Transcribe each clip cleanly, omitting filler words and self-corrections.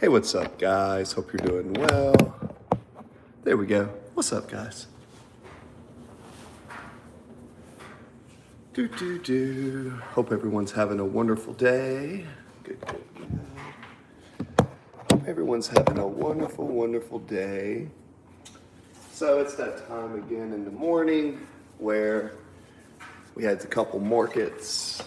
Hey, what's up, guys? Hope you're doing well. There we go. What's up, guys? Hope everyone's having a wonderful day. Good. Hope everyone's having a wonderful day. So it's that time again in the morning where we had a couple markets.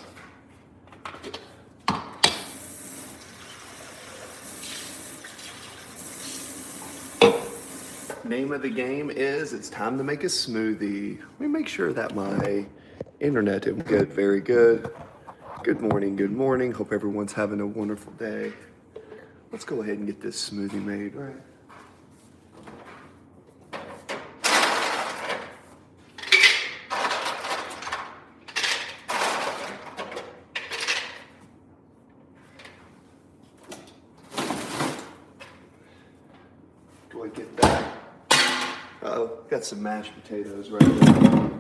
Name of the game is it's time to make a smoothie. Let me make sure that my internet is good. Very good. Good morning. Hope everyone's having a wonderful day. Let's go ahead and get this smoothie made, right? Do I get that? Uh-oh, got some mashed potatoes right there.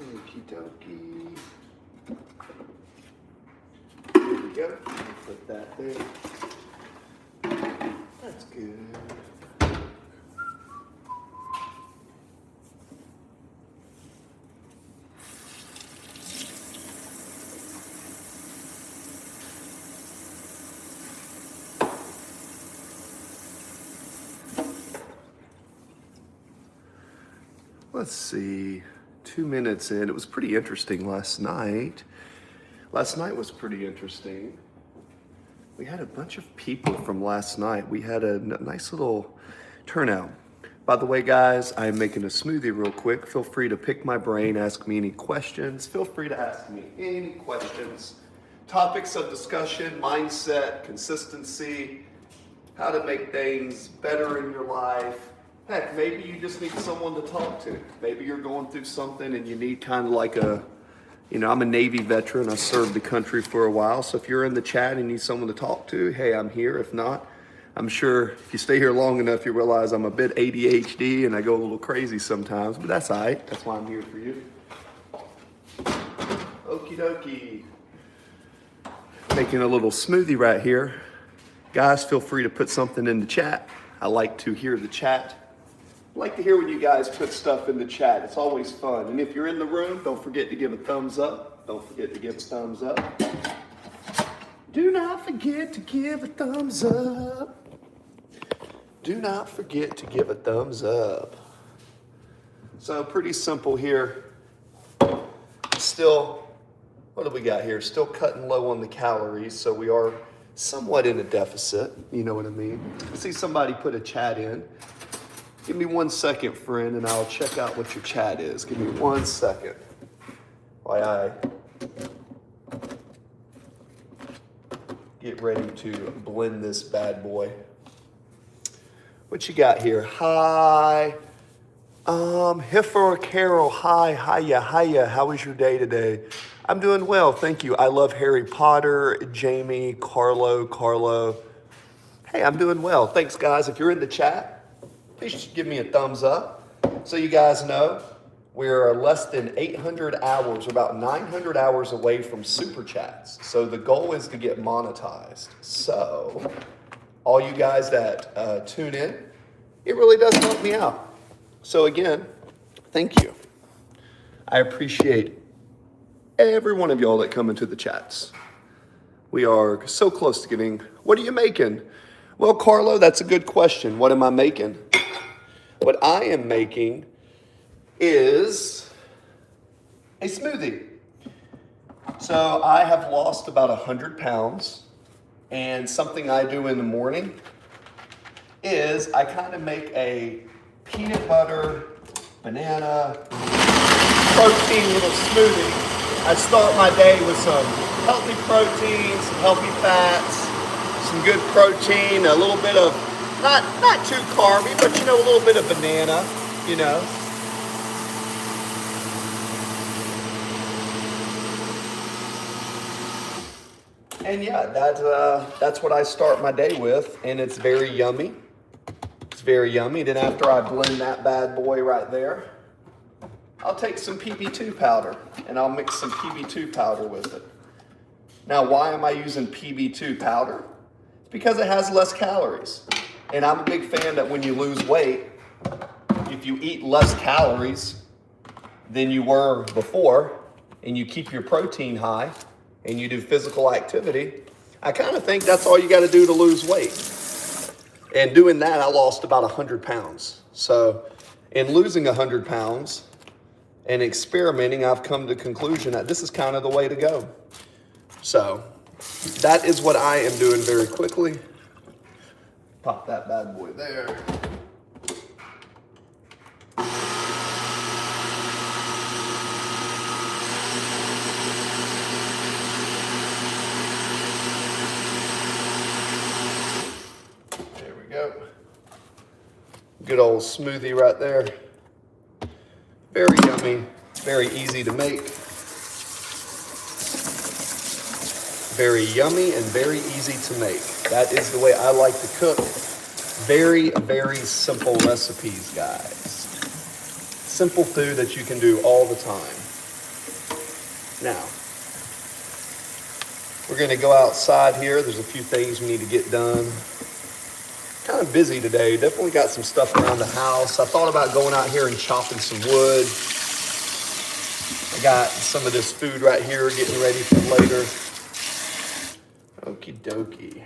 Okie dokie. There we go. Put that there. That's good. Let's see. 2 minutes in. It was pretty interesting last night. Last night was pretty interesting. We had a bunch of people from last night. We had a nice little turnout. By the way, guys, I'm making a smoothie real quick. Feel free to pick my brain, ask me any questions. Feel free to ask me any questions. Topics of discussion, mindset, consistency, how to make things better in your life. Heck, maybe you just need someone to talk to. Maybe you're going through something and you need kind of like I'm a Navy veteran. I served the country for a while. So if you're in the chat and need someone to talk to, hey, I'm here. If not, I'm sure if you stay here long enough, you realize I'm a bit ADHD and I go a little crazy sometimes, but that's all right. That's why I'm here for you. Okie dokie. Making a little smoothie right here. Guys, feel free to put something in the chat. I like to hear the chat. I like to hear when you guys put stuff in the chat. It's always fun. And if you're in the room, don't forget to give a thumbs up. Don't forget to give a thumbs up. Do not forget to give a thumbs up. Do not forget to give a thumbs up. So pretty simple here. Still, what do we got here? Still cutting low on the calories, so we are somewhat in a deficit. You know what I mean? I see somebody put a chat in. Give me 1 second, friend, and I'll check out what your chat is. Give me 1 second while I get ready to blend this bad boy. What you got here? Hi. Hiffer Carol, hiya. How was your day today? I'm doing well, thank you. I love Harry Potter, Jamie, Carlo. Hey, I'm doing well. Thanks, guys. If you're in the chat, please give me a thumbs up. So you guys know, we're less than 800 hours, about 900 hours away from Super Chats. So the goal is to get monetized. So all you guys that tune in, it really does help me out. So again, thank you. I appreciate every one of y'all that come into the chats. We are so close to getting, what are you making? Well, Carlo, that's a good question. What am I making? What I am making is a smoothie. So I have lost about 100 pounds, and something I do in the morning is I kind of make a peanut butter, banana, protein little smoothie. I start my day with some healthy proteins, some healthy fats, some good protein, a little bit of, not too carby, but a little bit of banana, you know. And yeah, that's what I start my day with, and it's very yummy. It's very yummy. Then after I blend that bad boy right there, I'll take some PB2 powder, and I'll mix some PB2 powder with it. Now, why am I using PB2 powder? It's because it has less calories. And I'm a big fan that when you lose weight, if you eat less calories than you were before, and you keep your protein high, and you do physical activity, I kind of think that's all you got to do to lose weight. And doing that, I lost about 100 pounds. So in losing 100 pounds and experimenting, I've come to the conclusion that this is kind of the way to go. So that is what I am doing very quickly. Pop that bad boy there. There we go. Good old smoothie right there. Very yummy, very easy to make. Very yummy and very easy to make. That is the way I like to cook. Very, very simple recipes, guys. Simple food that you can do all the time. Now, we're gonna go outside here. There's a few things we need to get done. Kind of busy today. Definitely got some stuff around the house. I thought about going out here and chopping some wood. I got some of this food right here getting ready for later. Okie dokie.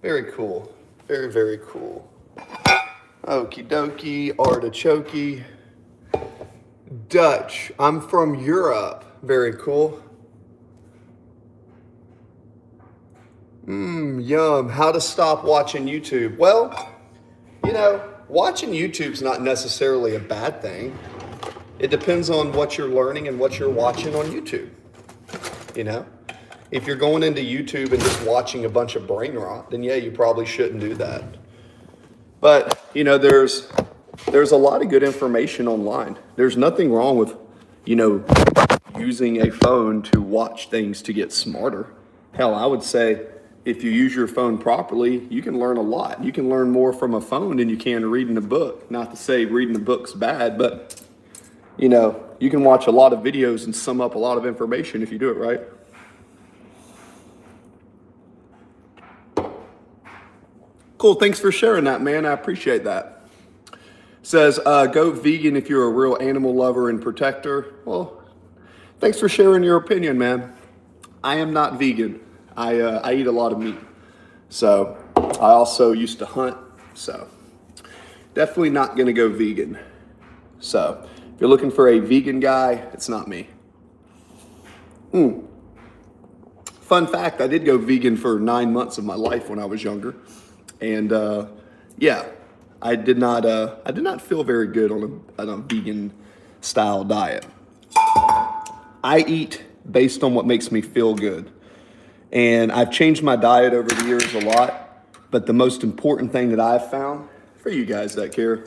Very cool. Very, very cool. Okie dokie, artichoke. Dutch. I'm from Europe. Very cool. Yum. How to stop watching YouTube? Well, watching YouTube's not necessarily a bad thing. It depends on what you're learning and what you're watching on YouTube. If you're going into YouTube and just watching a bunch of brain rot, then yeah, you probably shouldn't do that. But, there's a lot of good information online. There's nothing wrong with, using a phone to watch things to get smarter. Hell, I would say if you use your phone properly, you can learn a lot. You can learn more from a phone than you can reading a book. Not to say reading a book's bad, but, you can watch a lot of videos and sum up a lot of information if you do it right. Cool, thanks for sharing that, man. I appreciate that. Says, go vegan if you're a real animal lover and protector. Well, thanks for sharing your opinion, man. I am not vegan. I eat a lot of meat. So I also used to hunt. So definitely not going to go vegan. So if you're looking for a vegan guy, it's not me. Fun fact, I did go vegan for 9 months of my life when I was younger. And yeah, I did not feel very good on a vegan style diet. I eat based on what makes me feel good. And I've changed my diet over the years a lot, but the most important thing that I've found, for you guys that care,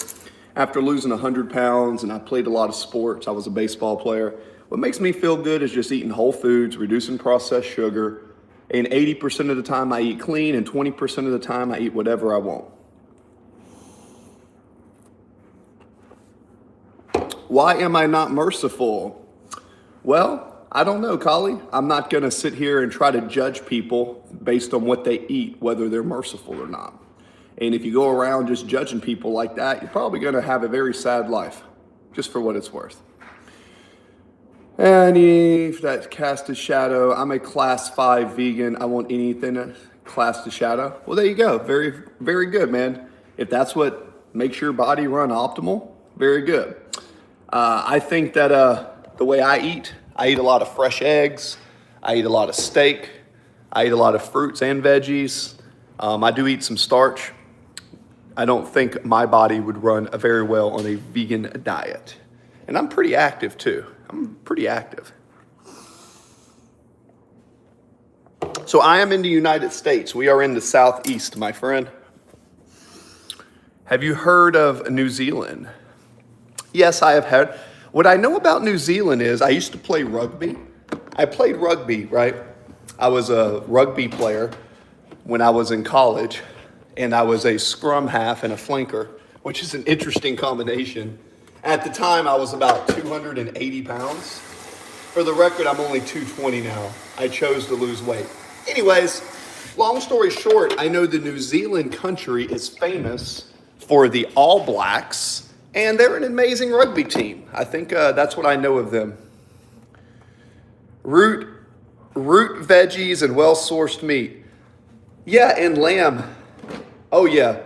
after losing 100 pounds and I played a lot of sports, I was a baseball player, what makes me feel good is just eating whole foods, reducing processed sugar, and 80% of the time I eat clean, and 20% of the time I eat whatever I want. Why am I not merciful? Well, I don't know, Collie. I'm not going to sit here and try to judge people based on what they eat, whether they're merciful or not. And if you go around just judging people like that, you're probably going to have a very sad life, just for what it's worth. And if that cast a shadow, I'm a class 5 vegan. I want anything that cast a shadow. Well, there you go. Very, very good, man. If that's what makes your body run optimal, very good. I think that the way I eat a lot of fresh eggs. I eat a lot of steak. I eat a lot of fruits and veggies. I do eat some starch. I don't think my body would run very well on a vegan diet. And I'm pretty active too. I'm pretty active. So I am in the United States. We are in the Southeast, my friend. Have you heard of New Zealand? Yes, I have heard. What I know about New Zealand is I used to play rugby. I played rugby, right? I was a rugby player when I was in college, and I was a scrum half and a flanker, which is an interesting combination. At the time, I was about 280 pounds. For the record, I'm only 220 now. I chose to lose weight. Anyways, long story short, I know the New Zealand country is famous for the All Blacks, and they're an amazing rugby team. I think that's what I know of them. Root veggies and well-sourced meat. Yeah, and lamb. Oh yeah.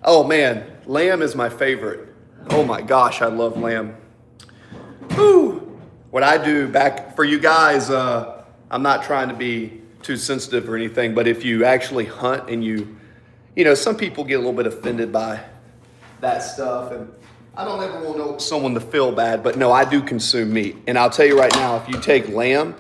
Oh man, lamb is my favorite. Oh my gosh, I love lamb. Whew. What I do back for you guys, I'm not trying to be too sensitive or anything, but if you actually hunt and you know, some people get a little bit offended by that stuff, and I don't ever want someone to feel bad, but no, I do consume meat. And I'll tell you right now, if you take lamb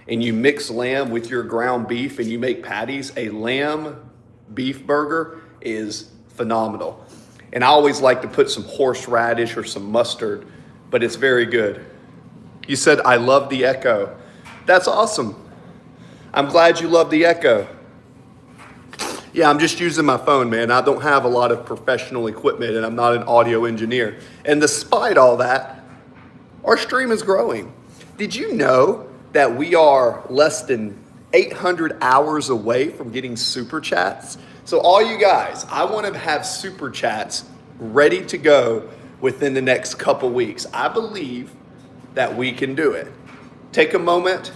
and you mix lamb with your ground beef and you make patties, a lamb beef burger is phenomenal. And I always like to put some horseradish or some mustard, but it's very good. You said, I love the Echo. That's awesome. I'm glad you love the Echo. Yeah, I'm just using my phone, man. I don't have a lot of professional equipment, and I'm not an audio engineer. And despite all that, our stream is growing. Did you know that we are less than 800 hours away from getting super chats? So all you guys, I want to have super chats ready to go within the next couple weeks. I believe that we can do it. Take a moment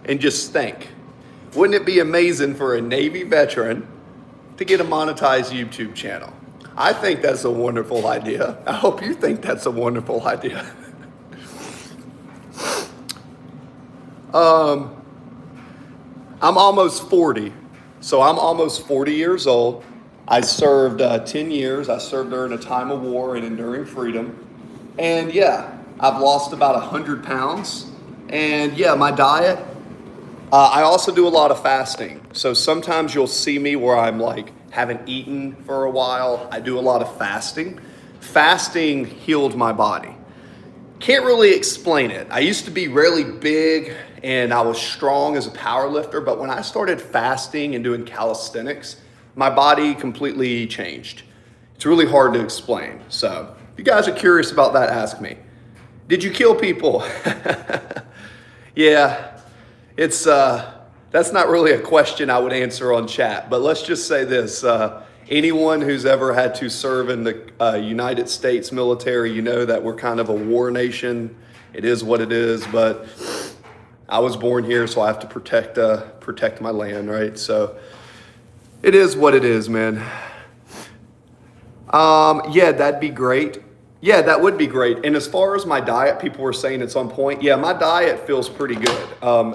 and just think. Wouldn't it be amazing for a Navy veteran to get a monetized YouTube channel? I think that's a wonderful idea. I hope you think that's a wonderful idea. I'm almost 40. So I'm almost 40 years old. I served 10 years. I served during a time of war and enduring freedom. And yeah, I've lost about 100 pounds. And yeah, my diet, I also do a lot of fasting. So sometimes you'll see me where I'm like, haven't eaten for a while. I do a lot of fasting. Fasting healed my body. Can't really explain it. I used to be really big and I was strong as a power lifter, but when I started fasting and doing calisthenics, my body completely changed. It's really hard to explain. So if you guys are curious about that, ask me. Did you kill people? Yeah, it's that's not really a question I would answer on chat, but let's just say this. Anyone who's ever had to serve in the United States military, you know that we're kind of a war nation. It is what it is, but I was born here, so I have to protect my land, right? So it is what it is, man. Yeah, that'd be great. Yeah, that would be great. And as far as my diet, people were saying it's on point. Yeah, my diet feels pretty good.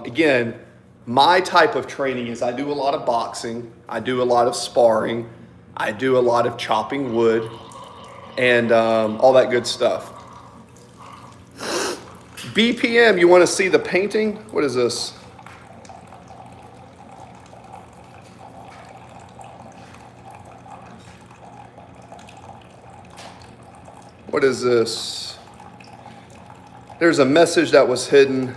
Again, my type of training is I do a lot of boxing. I do a lot of sparring. I do a lot of chopping wood and all that good stuff. BPM, you want to see the painting? What is this? What is this? There's a message that was hidden.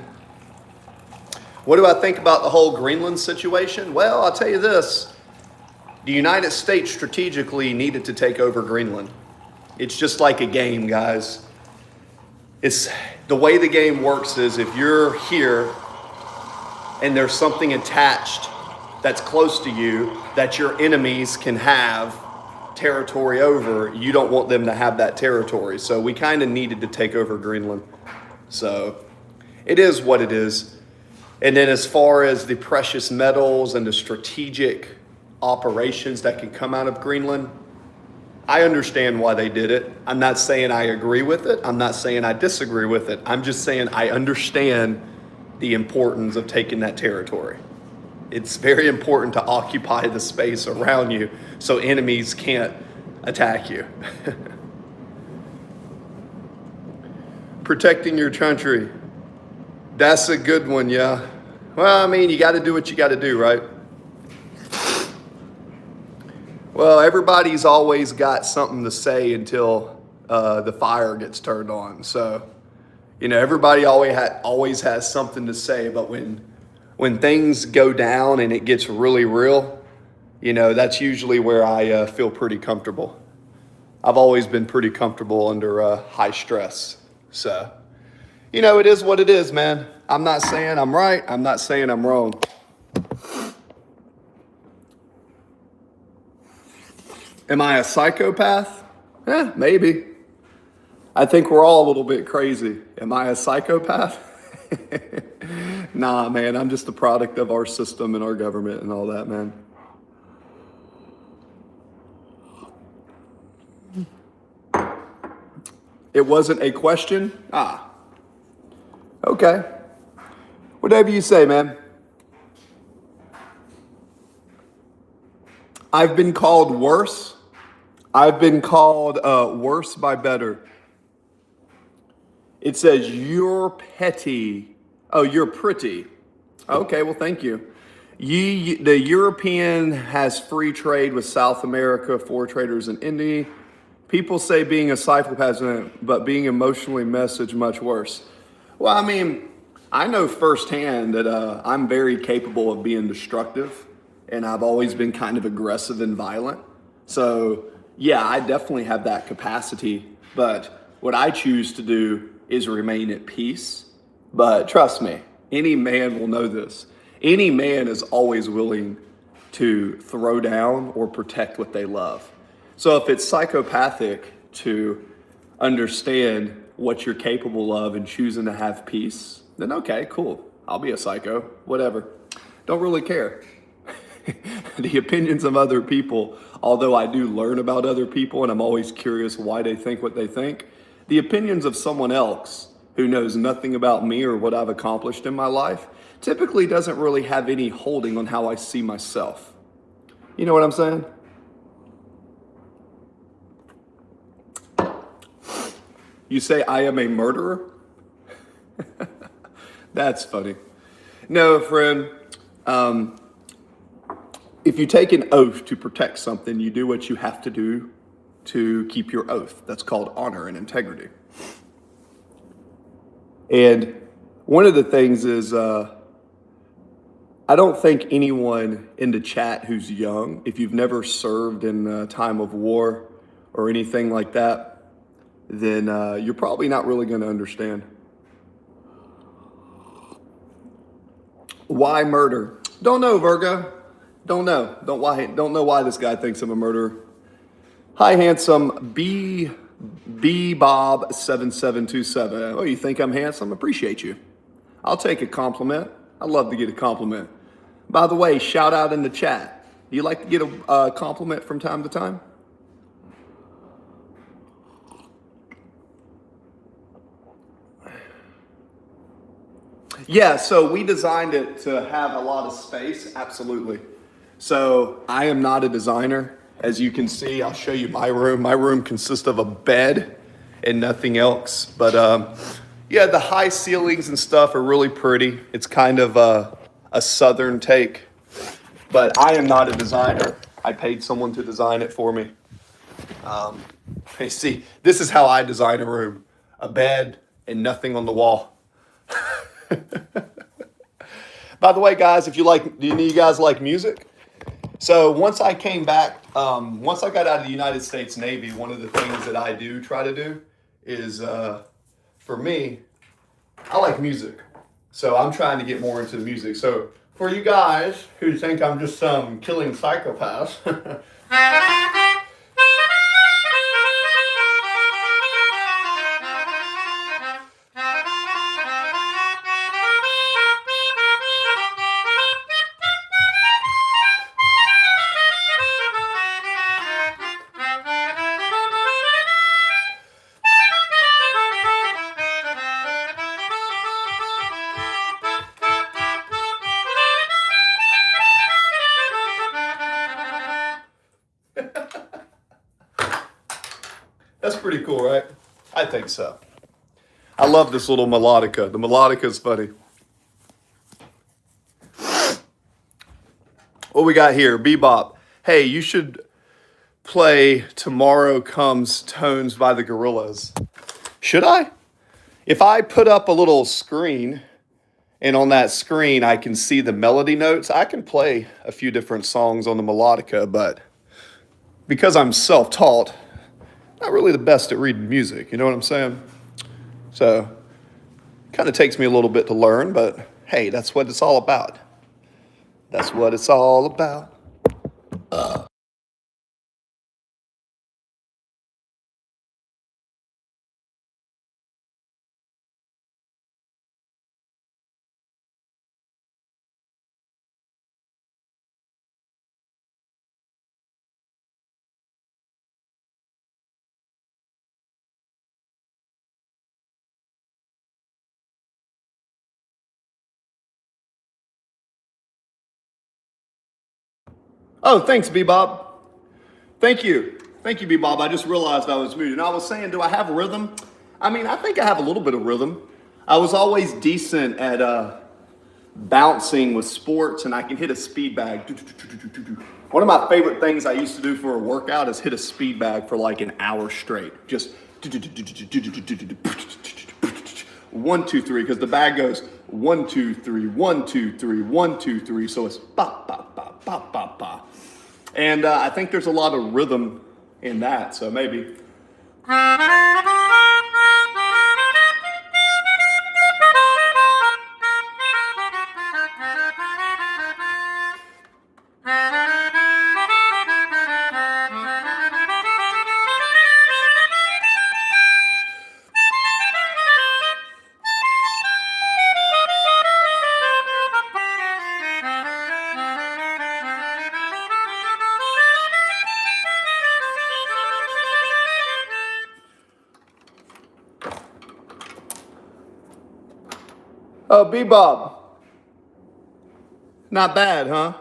What do I think about the whole Greenland situation? Well, I'll tell you this. The United States strategically needed to take over Greenland. It's just like a game, guys. It's the way the game works is if you're here and there's something attached that's close to you that your enemies can have territory over, you don't want them to have that territory. So we kind of needed to take over Greenland. So it is what it is. And then as far as the precious metals and the strategic operations that can come out of Greenland, I understand why they did it. I'm not saying I agree with it. I'm not saying I disagree with it. I'm just saying I understand the importance of taking that territory. It's very important to occupy the space around you so enemies can't attack you. Protecting your country. That's a good one, yeah. Well, I mean, you got to do what you got to do, right? Well, everybody's always got something to say until the fire gets turned on. So, everybody always has something to say. But when things go down and it gets really real, that's usually where I feel pretty comfortable. I've always been pretty comfortable under high stress. So, it is what it is, man. I'm not saying I'm right. I'm not saying I'm wrong. Am I a psychopath? Maybe. I think we're all a little bit crazy. Am I a psychopath? Nah, man, I'm just a product of our system and our government and all that, man. It wasn't a question? Okay. Whatever you say, man. I've been called worse. I've been called worse by better. It says, you're petty. Oh, you're pretty. Okay, well, thank you. The European has free trade with South America, for traders in India. People say being a psychopath, but being emotionally messaged much worse. Well, I mean, I know firsthand that I'm very capable of being destructive, and I've always been kind of aggressive and violent. So, yeah, I definitely have that capacity, but what I choose to do is remain at peace. But trust me, any man will know this. Any man is always willing to throw down or protect what they love. So if it's psychopathic to understand what you're capable of and choosing to have peace, then okay, cool. I'll be a psycho, whatever. Don't really care. The opinions of other people, although I do learn about other people and I'm always curious why they think what they think, the opinions of someone else who knows nothing about me or what I've accomplished in my life typically doesn't really have any holding on how I see myself. You know what I'm saying? You say I am a murderer? That's funny. No, friend. If you take an oath to protect something, you do what you have to do to keep your oath. That's called honor and integrity. And one of the things is, I don't think anyone in the chat who's young, if you've never served in a time of war or anything like that, then you're probably not really going to understand. Why murder? Don't know, Virgo. Don't know. Don't know why this guy thinks I'm a murderer. Hi, handsome B Bob 7727. Oh, you think I'm handsome? Appreciate you. I'll take a compliment. I love to get a compliment. By the way, shout out in the chat. Do you like to get a compliment from time to time? Yeah, so we designed it to have a lot of space, absolutely. So I am not a designer. As you can see, I'll show you my room. My room consists of a bed and nothing else. But yeah, the high ceilings and stuff are really pretty. It's kind of a southern take. But I am not a designer. I paid someone to design it for me. You see, this is how I design a room. A bed and nothing on the wall. By the way, guys, do any of you guys like music? So once I came back, once I got out of the United States Navy, one of the things that I do try to do is, for me, I like music. So I'm trying to get more into the music. So for you guys who think I'm just some killing psychopath, that's pretty cool, right? I think so. I love this little melodica. The melodica is funny. What we got here? Bebop. Hey, you should play Tomorrow Comes Tones by the Gorillas. Should I? If I put up a little screen and on that screen I can see the melody notes, I can play a few different songs on the melodica, but because I'm self-taught, not really the best at reading music, you know what I'm saying? So, kind of takes me a little bit to learn, but hey, that's what it's all about. That's what it's all about. Oh, thanks, Bebop. Thank you. Thank you, Bebop. I just realized I was muted. And I was saying, do I have rhythm? I mean, I think I have a little bit of rhythm. I was always decent at bouncing with sports, and I can hit a speed bag. One of my favorite things I used to do for a workout is hit a speed bag for like an hour straight. Just 1, 2, 3, because the bag goes 1, 2, 3, 1, 2, 3, 1, 2, 3. So it's ba ba ba ba ba ba. And I think there's a lot of rhythm in that, so maybe. Oh, Bebop. Not bad, huh?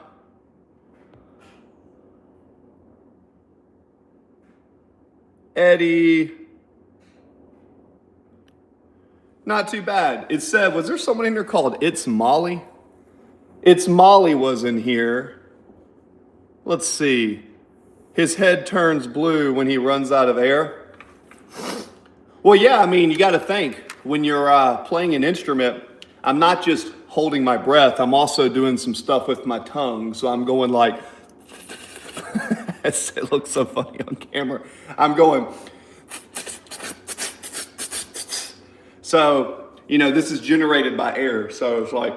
Eddie. Not too bad. It said, was there someone in here called It's Molly? It's Molly was in here. Let's see. His head turns blue when he runs out of air. Well, yeah, I mean, you got to think when you're playing an instrument, I'm not just holding my breath, I'm also doing some stuff with my tongue. So I'm going like, it looks so funny on camera. I'm going, so, you know, this is generated by air. So it's like,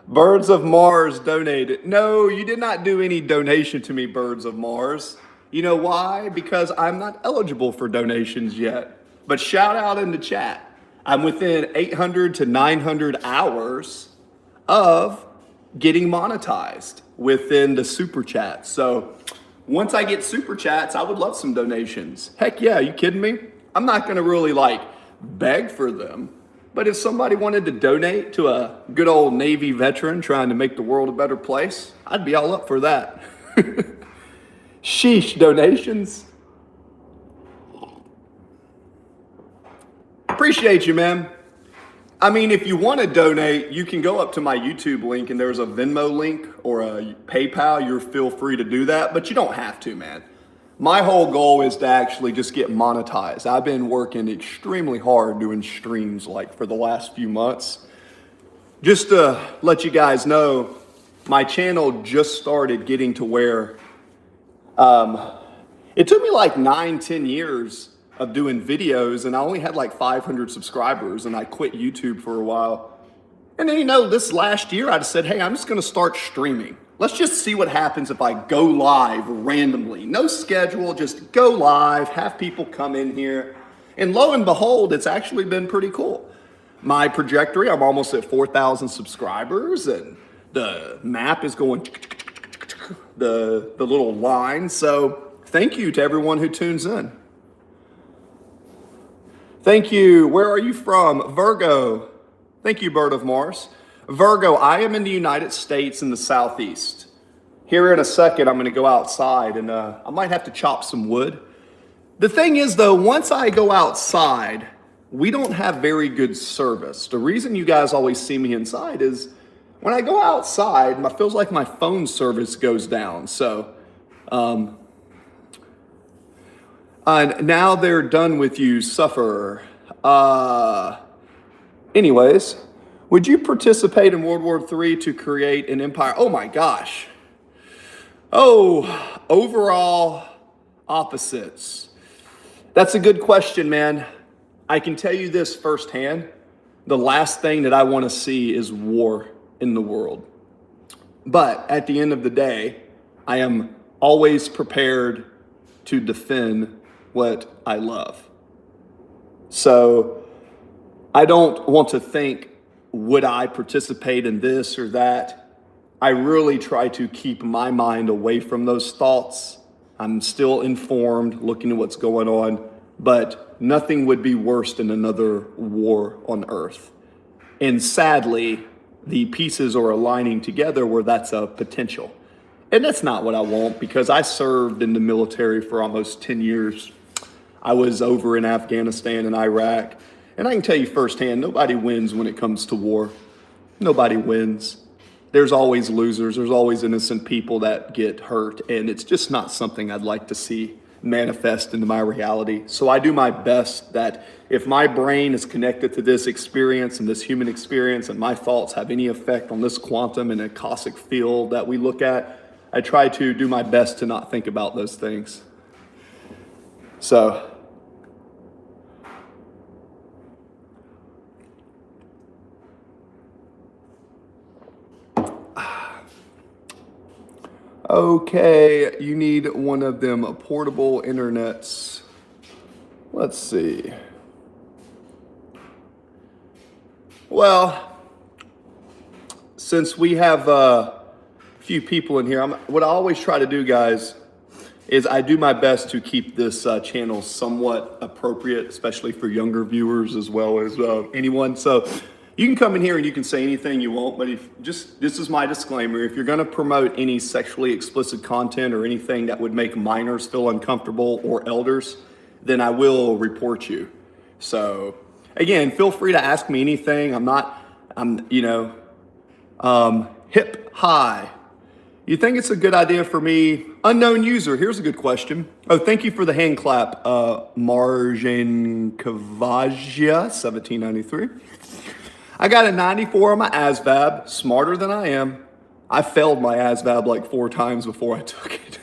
Birds of Mars donated. No, you did not do any donation to me, Birds of Mars. You know why? Because I'm not eligible for donations yet. But shout out in the chat. I'm within 800 to 900 hours of getting monetized within the super chats. So once I get super chats, I would love some donations. Heck yeah, you kidding me? I'm not gonna really like beg for them. But if somebody wanted to donate to a good old Navy veteran trying to make the world a better place, I'd be all up for that. Sheesh, donations. Appreciate you, man. I mean, if you want to donate, you can go up to my YouTube link and there's a Venmo link or a PayPal. You're feel free to do that, but you don't have to, man. My whole goal is to actually just get monetized. I've been working extremely hard doing streams like for the last few months. Just to let you guys know, my channel just started getting to where it took me like 9-10 years of doing videos and I only had like 500 subscribers and I quit YouTube for a while. And then, you know, this last year I just said, hey, I'm just gonna start streaming. Let's just see what happens if I go live randomly. No schedule, just go live, have people come in here. And lo and behold, it's actually been pretty cool. My trajectory, I'm almost at 4,000 subscribers and the map is going the little line. So thank you to everyone who tunes in. Thank you. Where are you from? Virgo. Thank you, Bird of Mars. Virgo, I am in the United States in the Southeast. Here in a second, I'm going to go outside and I might have to chop some wood. The thing is, though, once I go outside, we don't have very good service. The reason you guys always see me inside is when I go outside, it feels like my phone service goes down. So, now they're done with you, suffer. Anyways, would you participate in World War III to create an empire? Oh my gosh. Oh, overall opposites. That's a good question, man. I can tell you this firsthand. The last thing that I want to see is war in the world. But at the end of the day, I am always prepared to defend what I love. So I don't want to think, would I participate in this or that? I really try to keep my mind away from those thoughts. I'm still informed, looking at what's going on, but nothing would be worse than another war on Earth. And sadly, the pieces are aligning together where that's a potential. And that's not what I want, because I served in the military for almost 10 years. I was over in Afghanistan and Iraq. And I can tell you firsthand, nobody wins when it comes to war. Nobody wins. There's always losers. There's always innocent people that get hurt. And it's just not something I'd like to see manifest into my reality. So I do my best that if my brain is connected to this experience and this human experience and my thoughts have any effect on this quantum and a cosmic field that we look at, I try to do my best to not think about those things. So, okay, you need one of them portable internets. Let's see. Well, since we have a few people in here, what I always try to do, guys, is I do my best to keep this channel somewhat appropriate, especially for younger viewers as well as anyone. So you can come in here and you can say anything you want, but this is my disclaimer. If you're going to promote any sexually explicit content or anything that would make minors feel uncomfortable or elders, then I will report you. So again, feel free to ask me anything. I'm hip high. You think it's a good idea for me? Unknown user, here's a good question. Oh, thank you for the hand clap, Marjan Kavaja, 1793. I got a 94 on my ASVAB, smarter than I am. I failed my ASVAB like 4 times before I took it.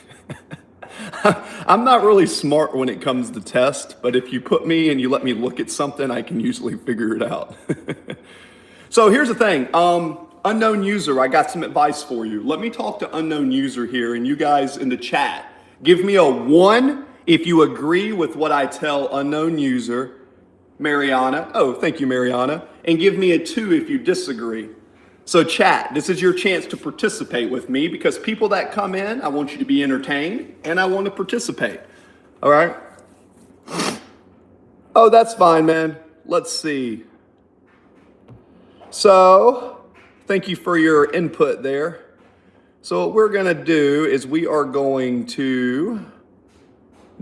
I'm not really smart when it comes to test, but if you put me and you let me look at something, I can usually figure it out. So here's the thing. Unknown user, I got some advice for you. Let me talk to unknown user here, and you guys in the chat, give me a 1 if you agree with what I tell unknown user, Mariana. Oh, thank you, Mariana. And give me a 2 if you disagree. So chat, this is your chance to participate with me, because people that come in, I want you to be entertained and I want to participate. All right? Oh, that's fine, man. Let's see. So, thank you for your input there. So what we're going to do is we are going to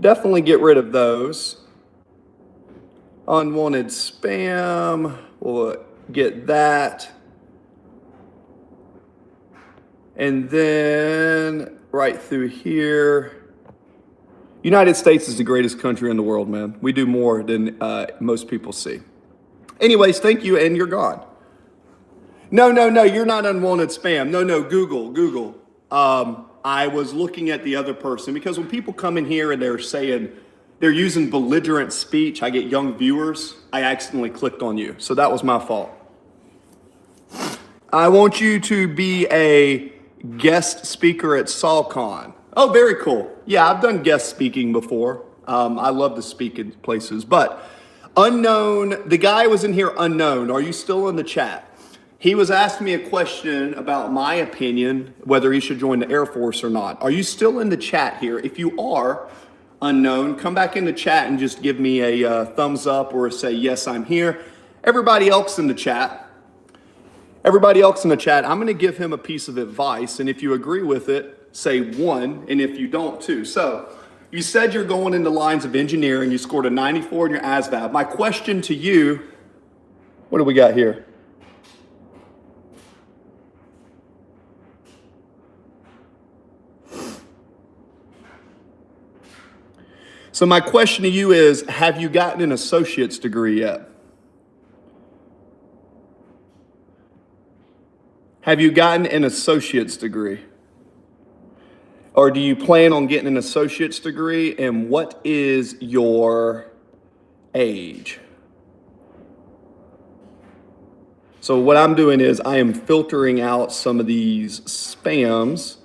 definitely get rid of those. Unwanted spam, we'll get that. And then right through here, United States is the greatest country in the world, man. We do more than most people see. Anyways, thank you, and you're gone. No, you're not unwanted spam. No, Google. I was looking at the other person, because when people come in here and they're saying they're using belligerent speech, I get young viewers, I accidentally clicked on you. So that was my fault. I want you to be a guest speaker at SawCon. Oh, very cool. Yeah, I've done guest speaking before. I love to speak in places, but unknown, the guy was in here unknown. Are you still in the chat? He was asking me a question about my opinion, whether he should join the Air Force or not. Are you still in the chat here? If you are, unknown, come back in the chat and just give me a thumbs up or say, yes, I'm here. Everybody else in the chat, I'm going to give him a piece of advice. And if you agree with it, say 1. And if you don't, 2. So you said you're going into lines of engineering. You scored a 94 in your ASVAB. My question to you, what do we got here? So my question to you is, have you gotten an associate's degree yet? Have you gotten an associate's degree? Or do you plan on getting an associate's degree? And what is your age? So what I'm doing is I am filtering out some of these spams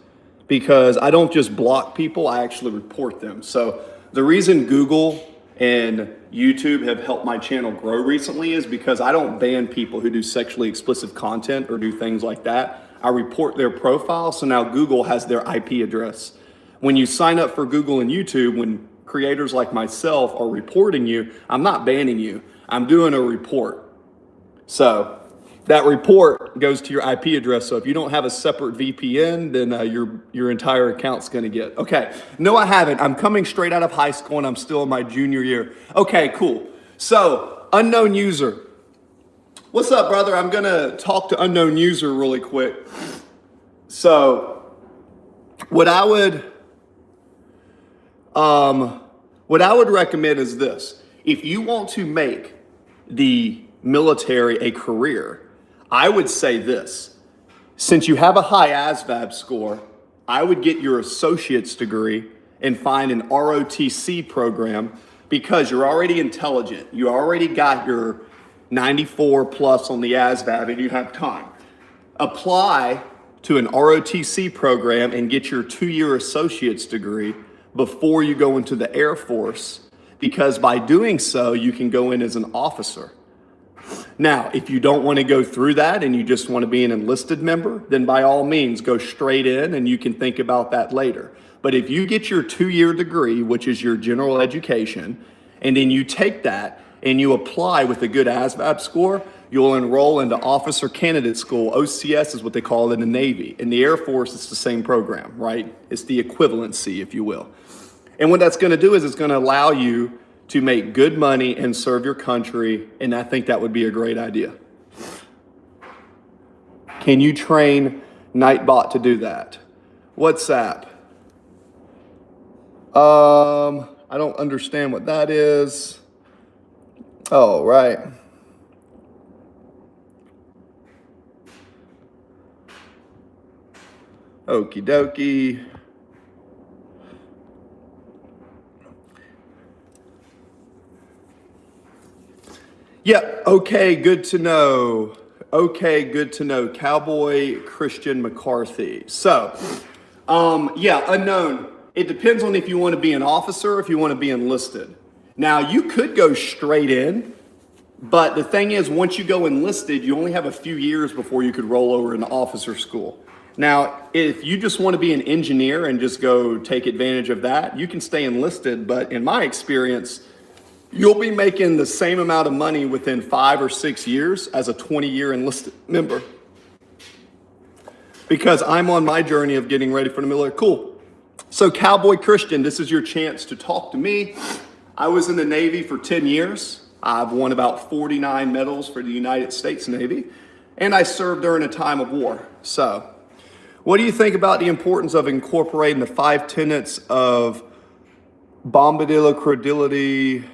because I don't just block people, I actually report them. So the reason Google and YouTube have helped my channel grow recently is because I don't ban people who do sexually explicit content or do things like that. I report their profile, so now Google has their IP address. When you sign up for Google and YouTube, when creators like myself are reporting you, I'm not banning you, I'm doing a report. So that report goes to your IP address. So if you don't have a separate VPN, then your entire account's gonna get. Okay, no, I haven't. I'm coming straight out of high school and I'm still in my junior year. Okay, cool. So unknown user. What's up, brother? I'm gonna talk to unknown user really quick. So what I would recommend is this. If you want to make the military a career, I would say this. Since you have a high ASVAB score, I would get your associate's degree and find an ROTC program because you're already intelligent. You already got your 94 plus on the ASVAB and you have time. Apply to an ROTC program and get your 2-year associate's degree before you go into the Air Force, because by doing so, you can go in as an officer. Now, if you don't want to go through that and you just want to be an enlisted member, then by all means, go straight in and you can think about that later. But if you get your 2-year degree, which is your general education, and then you take that and you apply with a good ASVAB score, you'll enroll into Officer Candidate School. OCS is what they call it in the Navy. In the Air Force, it's the same program, right? It's the equivalency, if you will. And what that's going to do is it's going to allow you to make good money and serve your country, and I think that would be a great idea. Can you train Nightbot to do that? WhatsApp. I don't understand what that is. Oh, right. Okie dokie. Yep, okay, good to know. Okay, good to know. Cowboy Christian McCarthy. So, yeah, unknown. It depends on if you want to be an officer or if you want to be enlisted. Now, you could go straight in, but the thing is, once you go enlisted, you only have a few years before you could roll over into officer school. Now, if you just want to be an engineer and just go take advantage of that, you can stay enlisted, but in my experience, you'll be making the same amount of money within 5 or 6 years as a 20-year enlisted member. Because I'm on my journey of getting ready for the military. Cool. So Cowboy Christian, this is your chance to talk to me. I was in the Navy for 10 years. I've won about 49 medals for the United States Navy, and I served during a time of war. So what do you think about the importance of incorporating the 5 tenets of Bombadilla Credulity,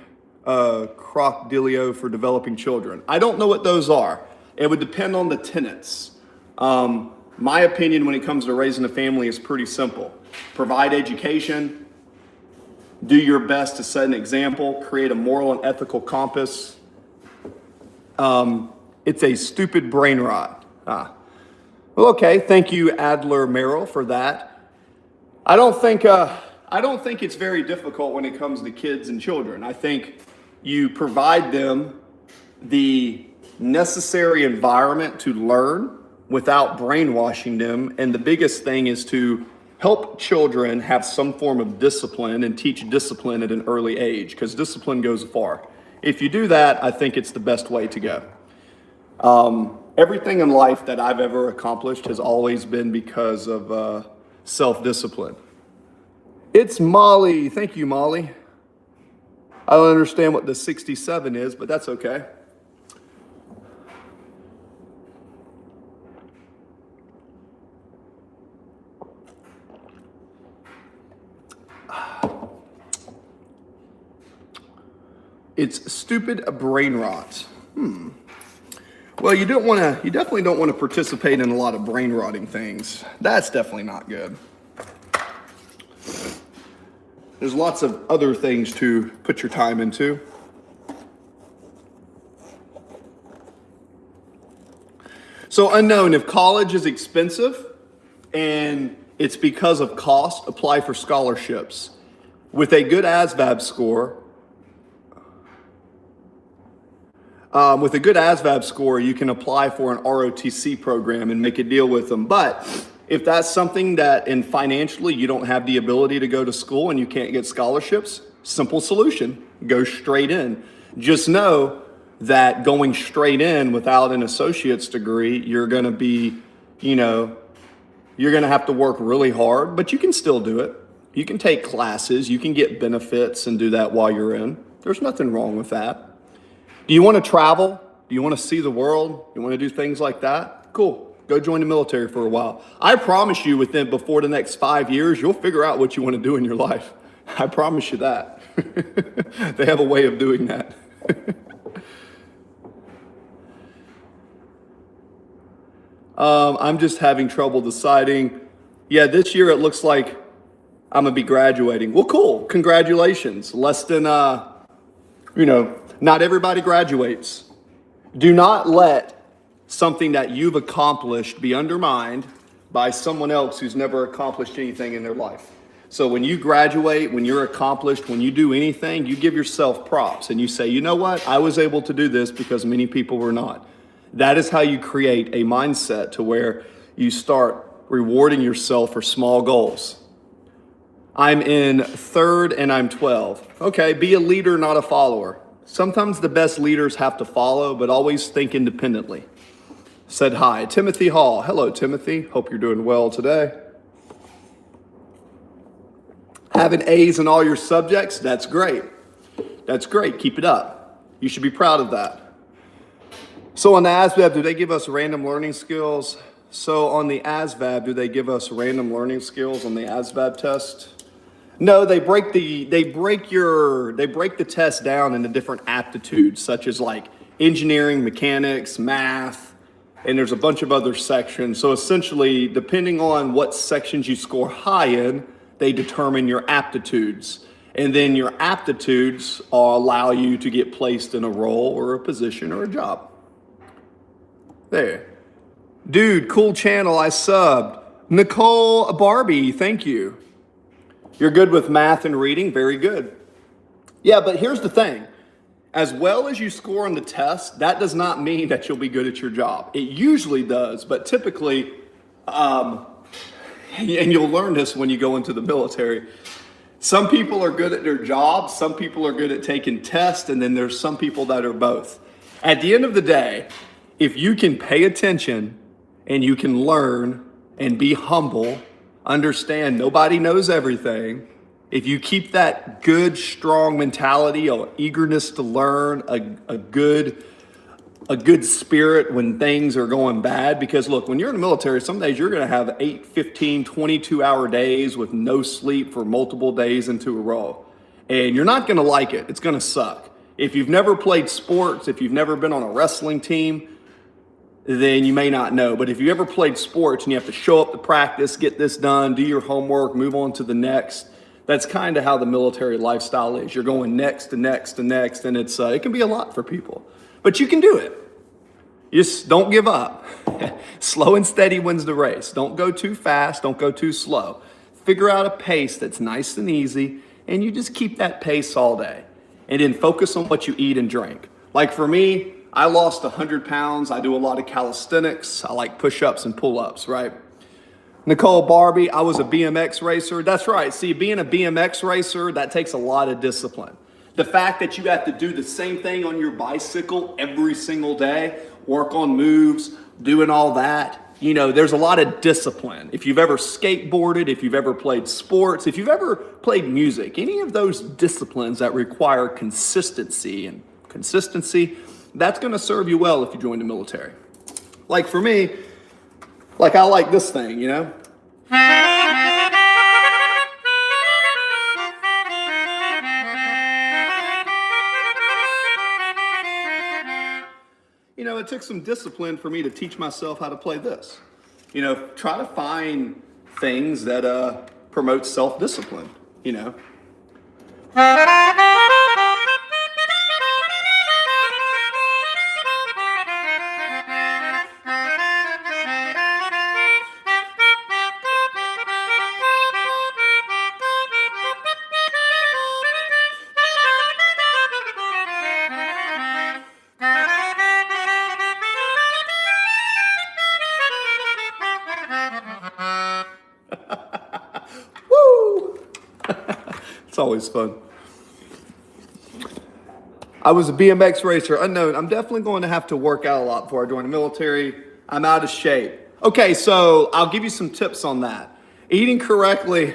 Crocodilio for developing children? I don't know what those are. It would depend on the tenets. My opinion when it comes to raising a family is pretty simple. Provide education, do your best to set an example, create a moral and ethical compass. It's a stupid brain rot. Well, okay, thank you, Adler Merrill, for that. I don't think it's very difficult when it comes to kids and children. I think you provide them the necessary environment to learn without brainwashing them. And the biggest thing is to help children have some form of discipline and teach discipline at an early age, because discipline goes far. If you do that, I think it's the best way to go. Everything in life that I've ever accomplished has always been because of self-discipline. It's Molly. Thank you, Molly. I don't understand what the 67 is, but that's okay. It's stupid brain rot. Well, you definitely don't want to participate in a lot of brain rotting things. That's definitely not good. There's lots of other things to put your time into. So unknown, if college is expensive and it's because of cost, apply for scholarships. With a good ASVAB score, you can apply for an ROTC program and make a deal with them. But if that's something that, and financially, you don't have the ability to go to school and you can't get scholarships, simple solution, go straight in. Just know that going straight in without an associate's degree, you're going to be, you're going to have to work really hard, but you can still do it. You can take classes, you can get benefits and do that while you're in. There's nothing wrong with that. Do you want to travel? Do you want to see the world? You want to do things like that? Cool. Go join the military for a while. I promise you before the next 5 years, you'll figure out what you want to do in your life. I promise you that. They have a way of doing that. I'm just having trouble deciding. Yeah, this year it looks like I'm going to be graduating. Well, cool. Congratulations. Less than, not everybody graduates. Do not let something that you've accomplished be undermined by someone else who's never accomplished anything in their life. So when you graduate, when you're accomplished, when you do anything, you give yourself props and you say, you know what? I was able to do this because many people were not. That is how you create a mindset to where you start rewarding yourself for small goals. I'm in third and I'm 12. Okay, be a leader, not a follower. Sometimes the best leaders have to follow, but always think independently. Said hi. Timothy Hall. Hello, Timothy. Hope you're doing well today. Having A's in all your subjects, that's great. That's great. Keep it up. You should be proud of that. So on the ASVAB, do they give us random learning skills? So on the ASVAB, do they give us random learning skills on the ASVAB test? No, they break the test down into different aptitudes, such as like engineering, mechanics, math, and there's a bunch of other sections. So essentially, depending on what sections you score high in, they determine your aptitudes. And then your aptitudes allow you to get placed in a role or a position or a job. There. Dude, cool channel, I subbed. Nicole Barbie, thank you. You're good with math and reading, very good. Yeah, but here's the thing. As well as you score on the test, that does not mean that you'll be good at your job. It usually does, but typically, and you'll learn this when you go into the military, some people are good at their job, some people are good at taking tests, and then there's some people that are both. At the end of the day, if you can pay attention and you can learn and be humble, understand nobody knows everything. If you keep that good, strong mentality, or eagerness to learn, a good spirit when things are going bad, because look, when you're in the military, some days you're going to have 8, 15, 22-hour days with no sleep for multiple days into a row. And you're not going to like it. It's going to suck. If you've never played sports, if you've never been on a wrestling team, then you may not know. But if you ever played sports and you have to show up to practice, get this done, do your homework, move on to the next, that's kind of how the military lifestyle is. You're going next to next to next, and it can be a lot for people. But you can do it. Just don't give up. Slow and steady wins the race. Don't go too fast. Don't go too slow. Figure out a pace that's nice and easy, and you just keep that pace all day. And then focus on what you eat and drink. Like for me, I lost 100 pounds. I do a lot of calisthenics. I like push-ups and pull-ups, right? Nicole Barbie, I was a BMX racer. That's right. See, being a BMX racer, that takes a lot of discipline. The fact that you have to do the same thing on your bicycle every single day, work on moves, doing all that, there's a lot of discipline. If you've ever skateboarded, if you've ever played sports, if you've ever played music, any of those disciplines that require consistency, that's going to serve you well if you join the military. Like for me, I like this thing, it took some discipline for me to teach myself how to play this. Try to find things that promote self-discipline, Woo! It's always fun. I was a BMX racer, unknown. I'm definitely going to have to work out a lot before I join the military. I'm out of shape. Okay, so I'll give you some tips on that. Eating correctly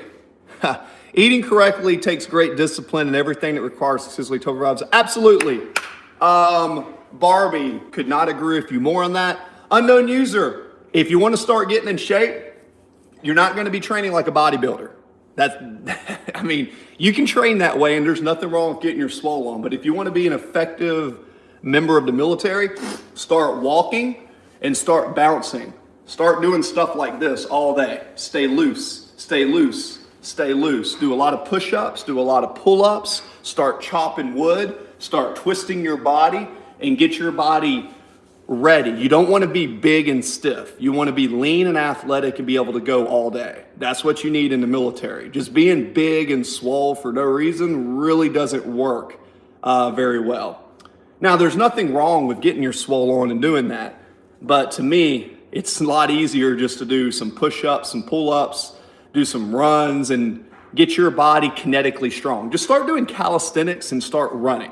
takes great discipline and everything that requires successfully total vibes. Absolutely. Barbie, could not agree with you more on that. Unknown user, if you want to start getting in shape, you're not going to be training like a bodybuilder. You can train that way and there's nothing wrong with getting your swole on. But if you want to be an effective member of the military, start walking and start bouncing. Start doing stuff like this all day. Stay loose, stay loose, stay loose. Do a lot of push-ups, do a lot of pull-ups, start chopping wood, start twisting your body and get your body ready. You don't want to be big and stiff. You want to be lean and athletic and be able to go all day. That's what you need in the military. Just being big and swole for no reason really doesn't work very well. Now, there's nothing wrong with getting your swole on and doing that. But to me, it's a lot easier just to do some push-ups and pull-ups, do some runs and get your body kinetically strong. Just start doing calisthenics and start running.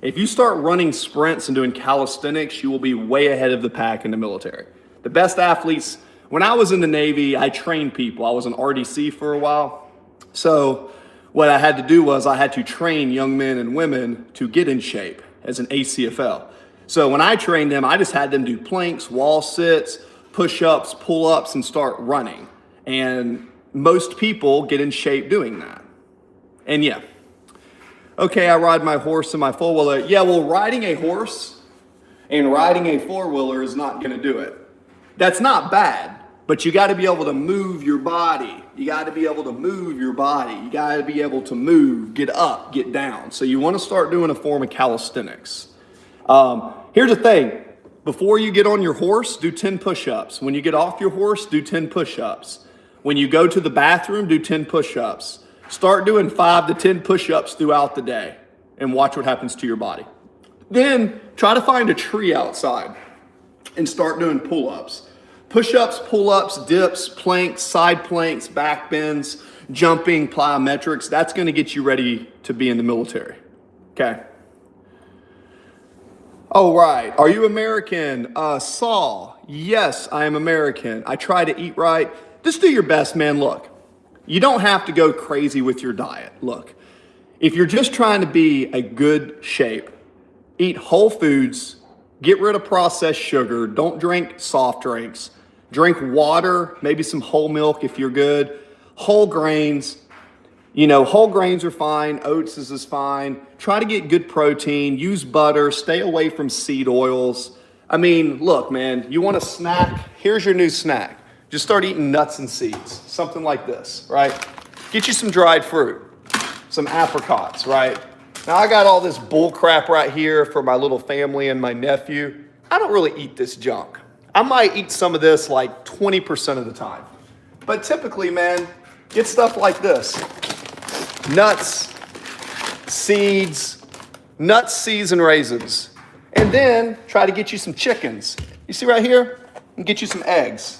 If you start running sprints and doing calisthenics, you will be way ahead of the pack in the military. The best athletes, when I was in the Navy, I trained people. I was an RDC for a while. So what I had to do was I had to train young men and women to get in shape as an ACFL. So when I trained them, I just had them do planks, wall sits, push-ups, pull-ups, and start running. And most people get in shape doing that. And yeah. Okay, I ride my horse and my four-wheeler. Yeah, well, riding a horse and riding a four-wheeler is not going to do it. That's not bad, but you got to be able to move your body. You got to be able to move your body. You got to be able to move, get up, get down. So you want to start doing a form of calisthenics. Here's the thing. Before you get on your horse, do 10 push-ups. When you get off your horse, do 10 push-ups. When you go to the bathroom, do 10 push-ups. Start doing 5 to 10 push-ups throughout the day and watch what happens to your body. Then try to find a tree outside and start doing pull-ups. Push-ups, pull-ups, dips, planks, side planks, back bends, jumping, plyometrics. That's going to get you ready to be in the military. Okay. Oh, right. Are you American? Saul. Yes, I am American. I try to eat right. Just do your best, man. Look. You don't have to go crazy with your diet. Look, if you're just trying to be a good shape, eat whole foods, get rid of processed sugar, don't drink soft drinks, drink water, maybe some whole milk if you're good, whole grains. Whole grains are fine, oats is fine. Try to get good protein, use butter, stay away from seed oils. Look, man, you want a snack? Here's your new snack. Just start eating nuts and seeds, something like this, right? Get you some dried fruit, some apricots, right? Now I got all this bull crap right here for my little family and my nephew. I don't really eat this junk. I might eat some of this like 20% of the time. But typically, man, get stuff like this. Nuts, seeds, and raisins. And then try to get you some chickens. You see right here? And get you some eggs.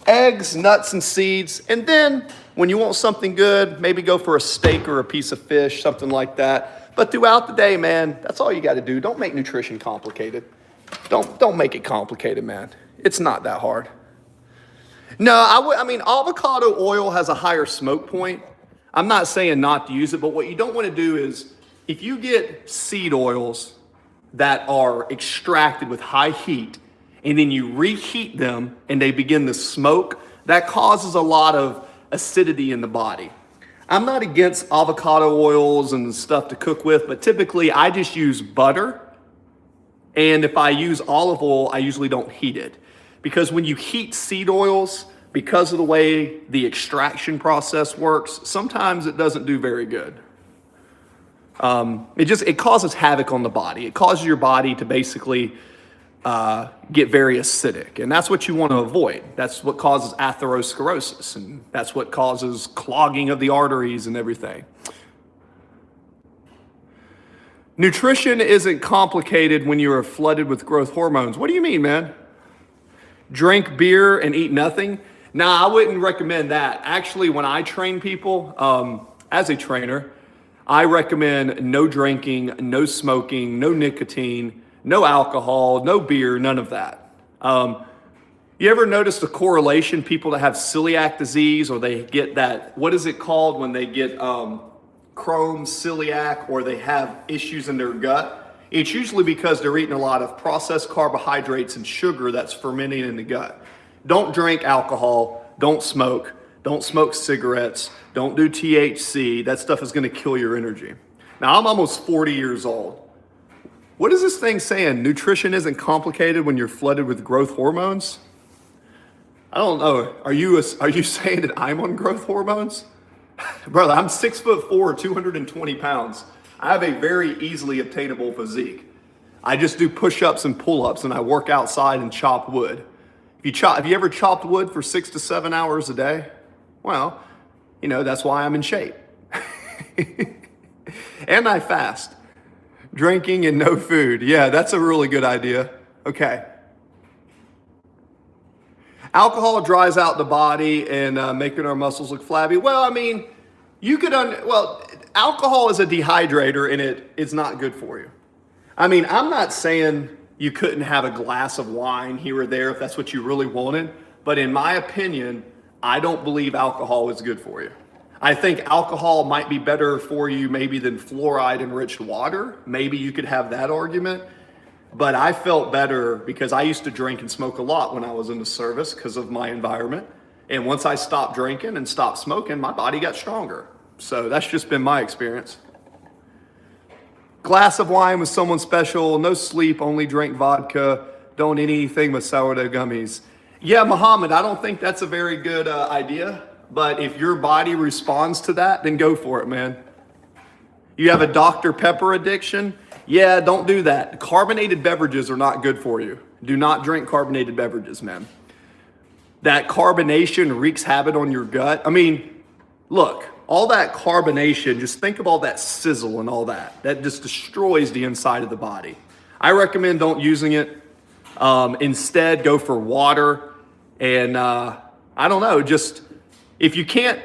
eggs, nuts, and seeds. And then when you want something good, maybe go for a steak or a piece of fish, something like that. But throughout the day, man, that's all you got to do. Don't make nutrition complicated. Don't make it complicated, man. It's not that hard. No, I mean, avocado oil has a higher smoke point. I'm not saying not to use it, but what you don't want to do is if you get seed oils that are extracted with high heat and then you reheat them and they begin to smoke, that causes a lot of acidity in the body. I'm not against avocado oils and stuff to cook with, but typically I just use butter. And if I use olive oil, I usually don't heat it. Because when you heat seed oils, because of the way the extraction process works, sometimes it doesn't do very good. It causes havoc on the body. It causes your body to basically get very acidic. And that's what you want to avoid. That's what causes atherosclerosis. And that's what causes clogging of the arteries and everything. Nutrition isn't complicated when you are flooded with growth hormones. What do you mean, man? Drink beer and eat nothing? Nah, I wouldn't recommend that. Actually, when I train people, as a trainer, I recommend no drinking, no smoking, no nicotine, no alcohol, no beer, none of that. You ever notice the correlation, people that have celiac disease or they get that, what is it called when they get Crohn's, celiac, or they have issues in their gut? It's usually because they're eating a lot of processed carbohydrates and sugar that's fermenting in the gut. Don't drink alcohol, don't smoke cigarettes, don't do THC. That stuff is gonna kill your energy. Now, I'm almost 40 years old. What is this thing saying? Nutrition isn't complicated when you're flooded with growth hormones? I don't know. Are you saying that I'm on growth hormones? Brother, I'm 6'4", 220 pounds. I have a very easily obtainable physique. I just do push-ups and pull-ups and I work outside and chop wood. Have you ever chopped wood for 6 to 7 hours a day? Well, that's why I'm in shape. And I fast. Drinking and no food. Yeah, that's a really good idea. Okay. Alcohol dries out the body and making our muscles look flabby. Well, I mean, alcohol is a dehydrator and it's not good for you. I mean, I'm not saying you couldn't have a glass of wine here or there if that's what you really wanted. But in my opinion, I don't believe alcohol is good for you. I think alcohol might be better for you maybe than fluoride-enriched water. Maybe you could have that argument. But I felt better because I used to drink and smoke a lot when I was in the service because of my environment. And once I stopped drinking and stopped smoking, my body got stronger. So that's just been my experience. Glass of wine with someone special, no sleep, only drink vodka, don't eat anything but sourdough gummies. Yeah, Muhammad, I don't think that's a very good idea, but if your body responds to that, then go for it, man. You have a Dr. Pepper addiction? Yeah, don't do that. Carbonated beverages are not good for you. Do not drink carbonated beverages, man. That carbonation wreaks havoc on your gut. I mean, look, all that carbonation, just think of all that sizzle and all that. That just destroys the inside of the body. I recommend don't using it. Instead, go for water. And I don't know, just if you can't,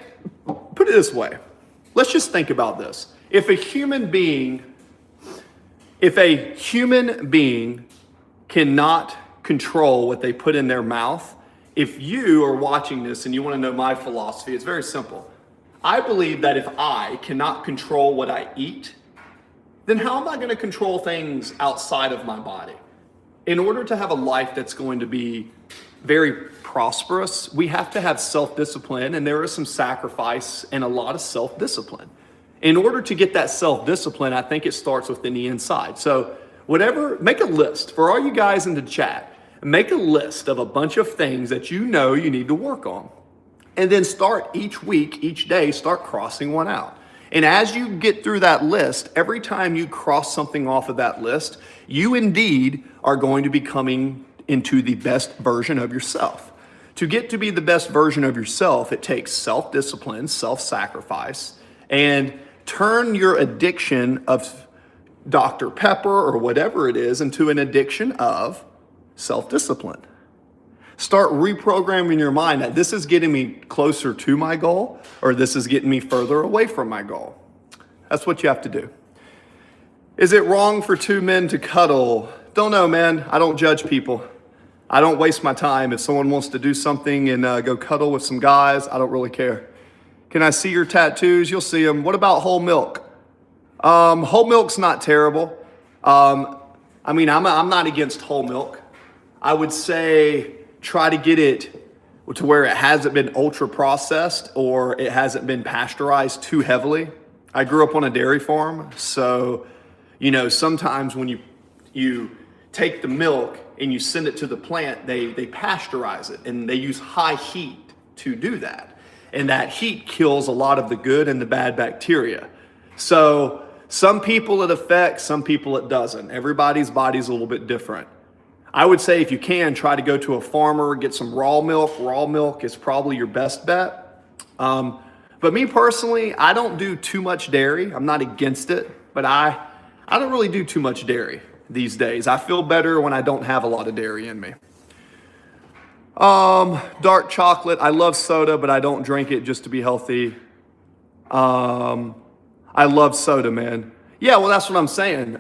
put it this way. Let's just think about this. If a human being cannot control what they put in their mouth, if you are watching this and you want to know my philosophy, it's very simple. I believe that if I cannot control what I eat, then how am I going to control things outside of my body? In order to have a life that's going to be very prosperous, we have to have self-discipline, and there is some sacrifice and a lot of self-discipline. In order to get that self-discipline, I think it starts within the inside. So make a list for all you guys in the chat. Make a list of a bunch of things that you know you need to work on. And then start each week, each day, start crossing one out. And as you get through that list, every time you cross something off of that list, you indeed are going to be coming into the best version of yourself. To get to be the best version of yourself, it takes self-discipline, self-sacrifice, and turn your addiction of Dr. Pepper or whatever it is into an addiction of self-discipline. Start reprogramming your mind that this is getting me closer to my goal or this is getting me further away from my goal. That's what you have to do. Is it wrong for two men to cuddle? Don't know, man. I don't judge people. I don't waste my time. If someone wants to do something and go cuddle with some guys, I don't really care. Can I see your tattoos? You'll see them. What about whole milk? Whole milk's not terrible. I mean, I'm not against whole milk. I would say try to get it to where it hasn't been ultra processed or it hasn't been pasteurized too heavily. I grew up on a dairy farm, so you know, sometimes when you take the milk and you send it to the plant, they pasteurize it and they use high heat to do that. And that heat kills a lot of the good and the bad bacteria. So some people it affects, some people it doesn't. Everybody's body's a little bit different. I would say if you can, try to go to a farmer, get some raw milk. Raw milk is probably your best bet. But me personally, I don't do too much dairy. I'm not against it, but I don't really do too much dairy these days. I feel better when I don't have a lot of dairy in me. Dark chocolate. I love soda, but I don't drink it just to be healthy. I love soda, man. Yeah, well, that's what I'm saying.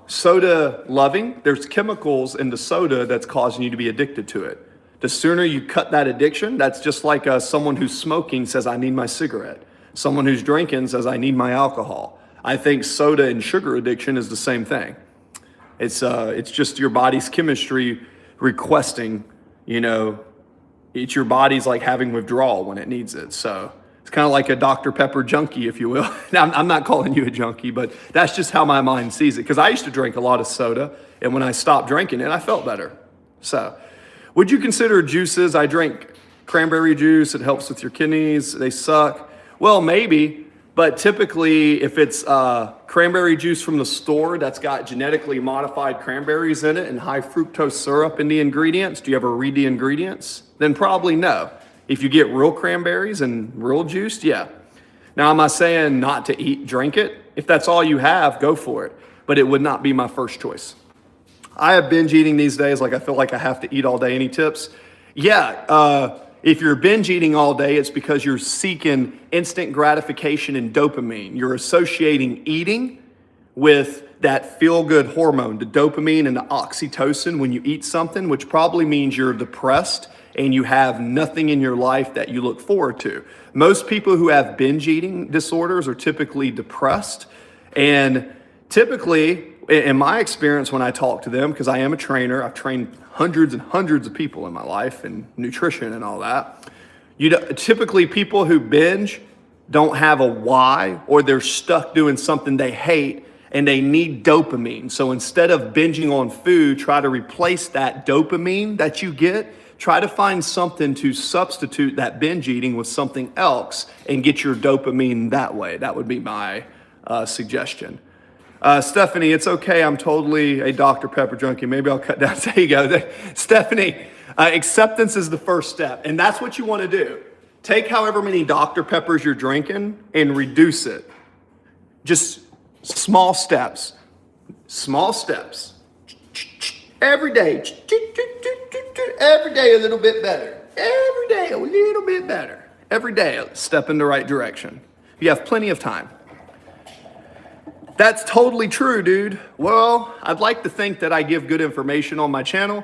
Soda loving, there's chemicals in the soda that's causing you to be addicted to it. The sooner you cut that addiction, that's just like someone who's smoking says, I need my cigarette. Someone who's drinking says, I need my alcohol. I think soda and sugar addiction is the same thing. It's just your body's chemistry requesting, you know, it's your body's like having withdrawal when it needs it. So it's kind of like a Dr. Pepper junkie, if you will. Now, I'm not calling you a junkie, but that's just how my mind sees it. Because I used to drink a lot of soda, and when I stopped drinking it, I felt better. So would you consider juices? I drink cranberry juice. It helps with your kidneys. They suck. Well, maybe. But typically, if it's cranberry juice from the store that's got genetically modified cranberries in it and high fructose syrup in the ingredients, do you ever read the ingredients? Then probably no. If you get real cranberries and real juice, yeah. Now, am I saying not to drink it? If that's all you have, go for it. But it would not be my first choice. I have binge eating these days. Like I feel like I have to eat all day. Any tips? Yeah. If you're binge eating all day, it's because you're seeking instant gratification and dopamine. You're associating eating with that feel-good hormone, the dopamine and the oxytocin when you eat something, which probably means you're depressed and you have nothing in your life that you look forward to. Most people who have binge eating disorders are typically depressed. And typically, in my experience when I talk to them, because I am a trainer, I've trained hundreds and hundreds of people in my life in nutrition and all that. Typically people who binge don't have a why, or they're stuck doing something they hate and they need dopamine. So instead of binging on food, try to replace that dopamine that you get. Try to find something to substitute that binge eating with something else and get your dopamine that way. That would be my suggestion. Stephanie, it's okay. I'm totally a Dr. Pepper junkie. Maybe I'll cut down. There you go. Stephanie, acceptance is the first step. And that's what you want to do. Take however many Dr. Peppers you're drinking and reduce it. Just small steps. Small steps. Every day. Every day a little bit better. Every day a little bit better. Every day a step in the right direction. You have plenty of time. That's totally true, dude. Well, I'd like to think that I give good information on my channel.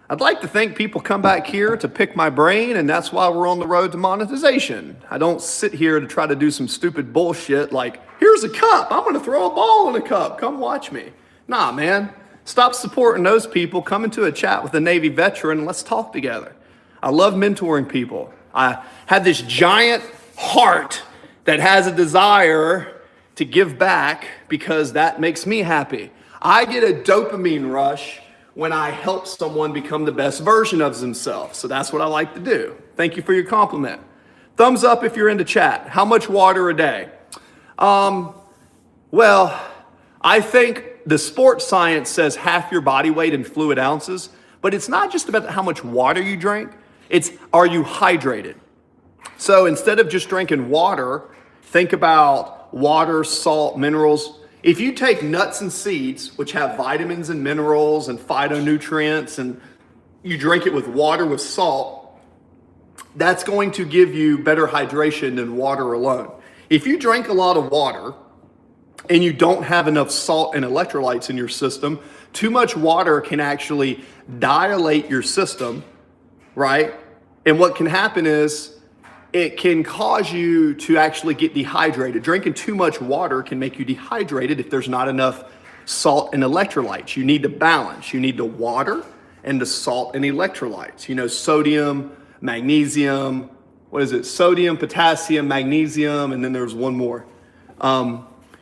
I'd like to think people come back here to pick my brain, and that's why we're on the road to monetization. I don't sit here to try to do some stupid bullshit like, here's a cup, I'm gonna throw a ball in a cup, come watch me. Nah, man, stop supporting those people. Come into a chat with a Navy veteran and let's talk together. I love mentoring people. I have this giant heart that has a desire to give back because that makes me happy. I get a dopamine rush when I help someone become the best version of themselves. So that's what I like to do. Thank you for your compliment. Thumbs up if you're into chat. How much water a day? Well, I think the sports science says half your body weight in fluid ounces, but it's not just about how much water you drink, it's are you hydrated? So instead of just drinking water, think about water, salt, minerals. If you take nuts and seeds, which have vitamins and minerals and phytonutrients and you drink it with water with salt, that's going to give you better hydration than water alone. If you drink a lot of water and you don't have enough salt and electrolytes in your system, too much water can actually dilate your system, right? And what can happen is it can cause you to actually get dehydrated. Drinking too much water can make you dehydrated if there's not enough salt and electrolytes. You need to balance. You need the water and the salt and electrolytes. You know, sodium, magnesium, what is it? Sodium, potassium, magnesium, and then there's one more.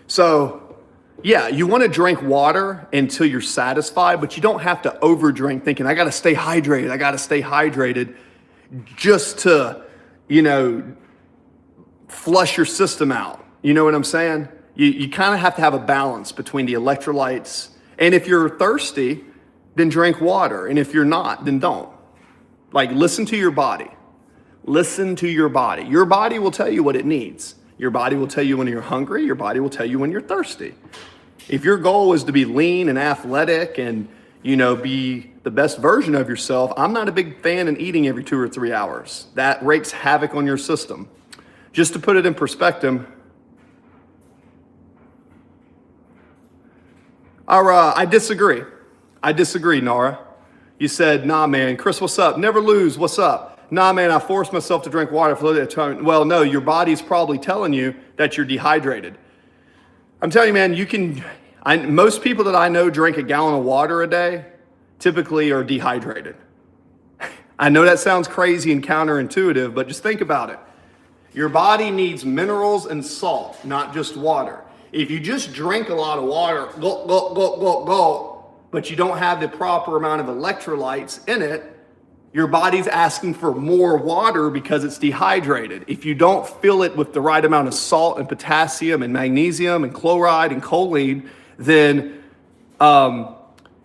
So yeah, you want to drink water until you're satisfied, but you don't have to over drink thinking, I got to stay hydrated. I got to stay hydrated just to, you know, flush your system out. You know what I'm saying? You kind of have to have a balance between the electrolytes. And if you're thirsty, then drink water. And if you're not, then don't. Like, listen to your body. Listen to your body. Your body will tell you what it needs. Your body will tell you when you're hungry. Your body will tell you when you're thirsty. If your goal is to be lean and athletic and, you know, be the best version of yourself, I'm not a big fan in eating every 2 or 3 hours. That wreaks havoc on your system. Just to put it in perspective, I disagree. I disagree, Nara. You said, nah, man. Chris, what's up? Never lose. What's up? Nah, man, I forced myself to drink water for a little time. Well, no, your body's probably telling you that you're dehydrated. I'm telling you, man, most people that I know drink a gallon of water a day typically are dehydrated. I know that sounds crazy and counterintuitive, but just think about it. Your body needs minerals and salt, not just water. If you just drink a lot of water, gulp, gulp, gulp, gulp, gulp, but you don't have the proper amount of electrolytes in it, your body's asking for more water because it's dehydrated. If you don't fill it with the right amount of salt and potassium and magnesium and chloride and choline, then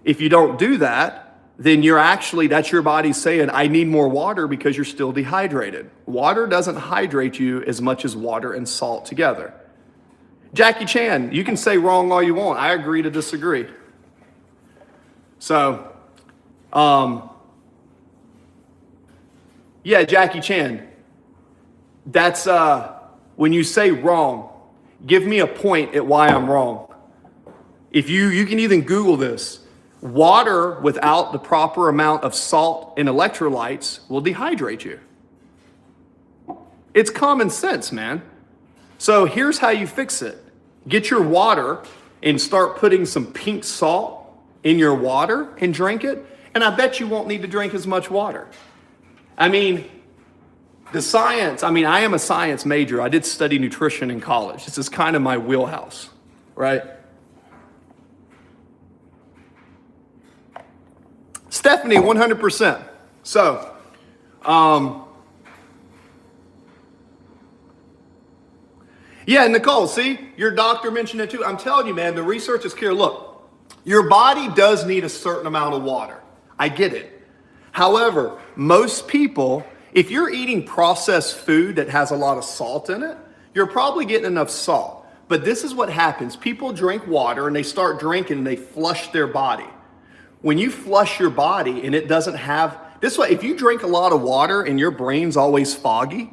if you don't do that, then that's your body saying, I need more water because you're still dehydrated. Water doesn't hydrate you as much as water and salt together. Jackie Chan, you can say wrong all you want. I agree to disagree. So, yeah, Jackie Chan, that's when you say wrong, give me a point at why I'm wrong. If you can even Google this. Water without the proper amount of salt and electrolytes will dehydrate you. It's common sense, man. So here's how you fix it. Get your water and start putting some pink salt in your water and drink it. And I bet you won't need to drink as much water. I mean, the science, I am a science major. I did study nutrition in college. This is kind of my wheelhouse, right? Stephanie, 100%. So, yeah, Nicole, see, your doctor mentioned it too. I'm telling you, man, the research is clear. Look, your body does need a certain amount of water. I get it. However, most people, if you're eating processed food that has a lot of salt in it, you're probably getting enough salt. But this is what happens. People drink water and they start drinking and they flush their body. When you flush your body and it doesn't have, this way, if you drink a lot of water and your brain's always foggy,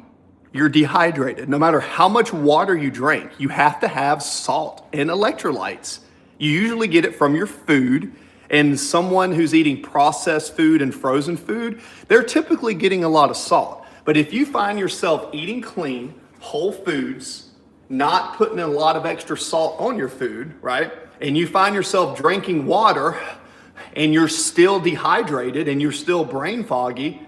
you're dehydrated. No matter how much water you drink, you have to have salt and electrolytes. You usually get it from your food, and someone who's eating processed food and frozen food, they're typically getting a lot of salt. But if you find yourself eating clean, whole foods, not putting a lot of extra salt on your food, right? And you find yourself drinking water and you're still dehydrated and you're still brain foggy,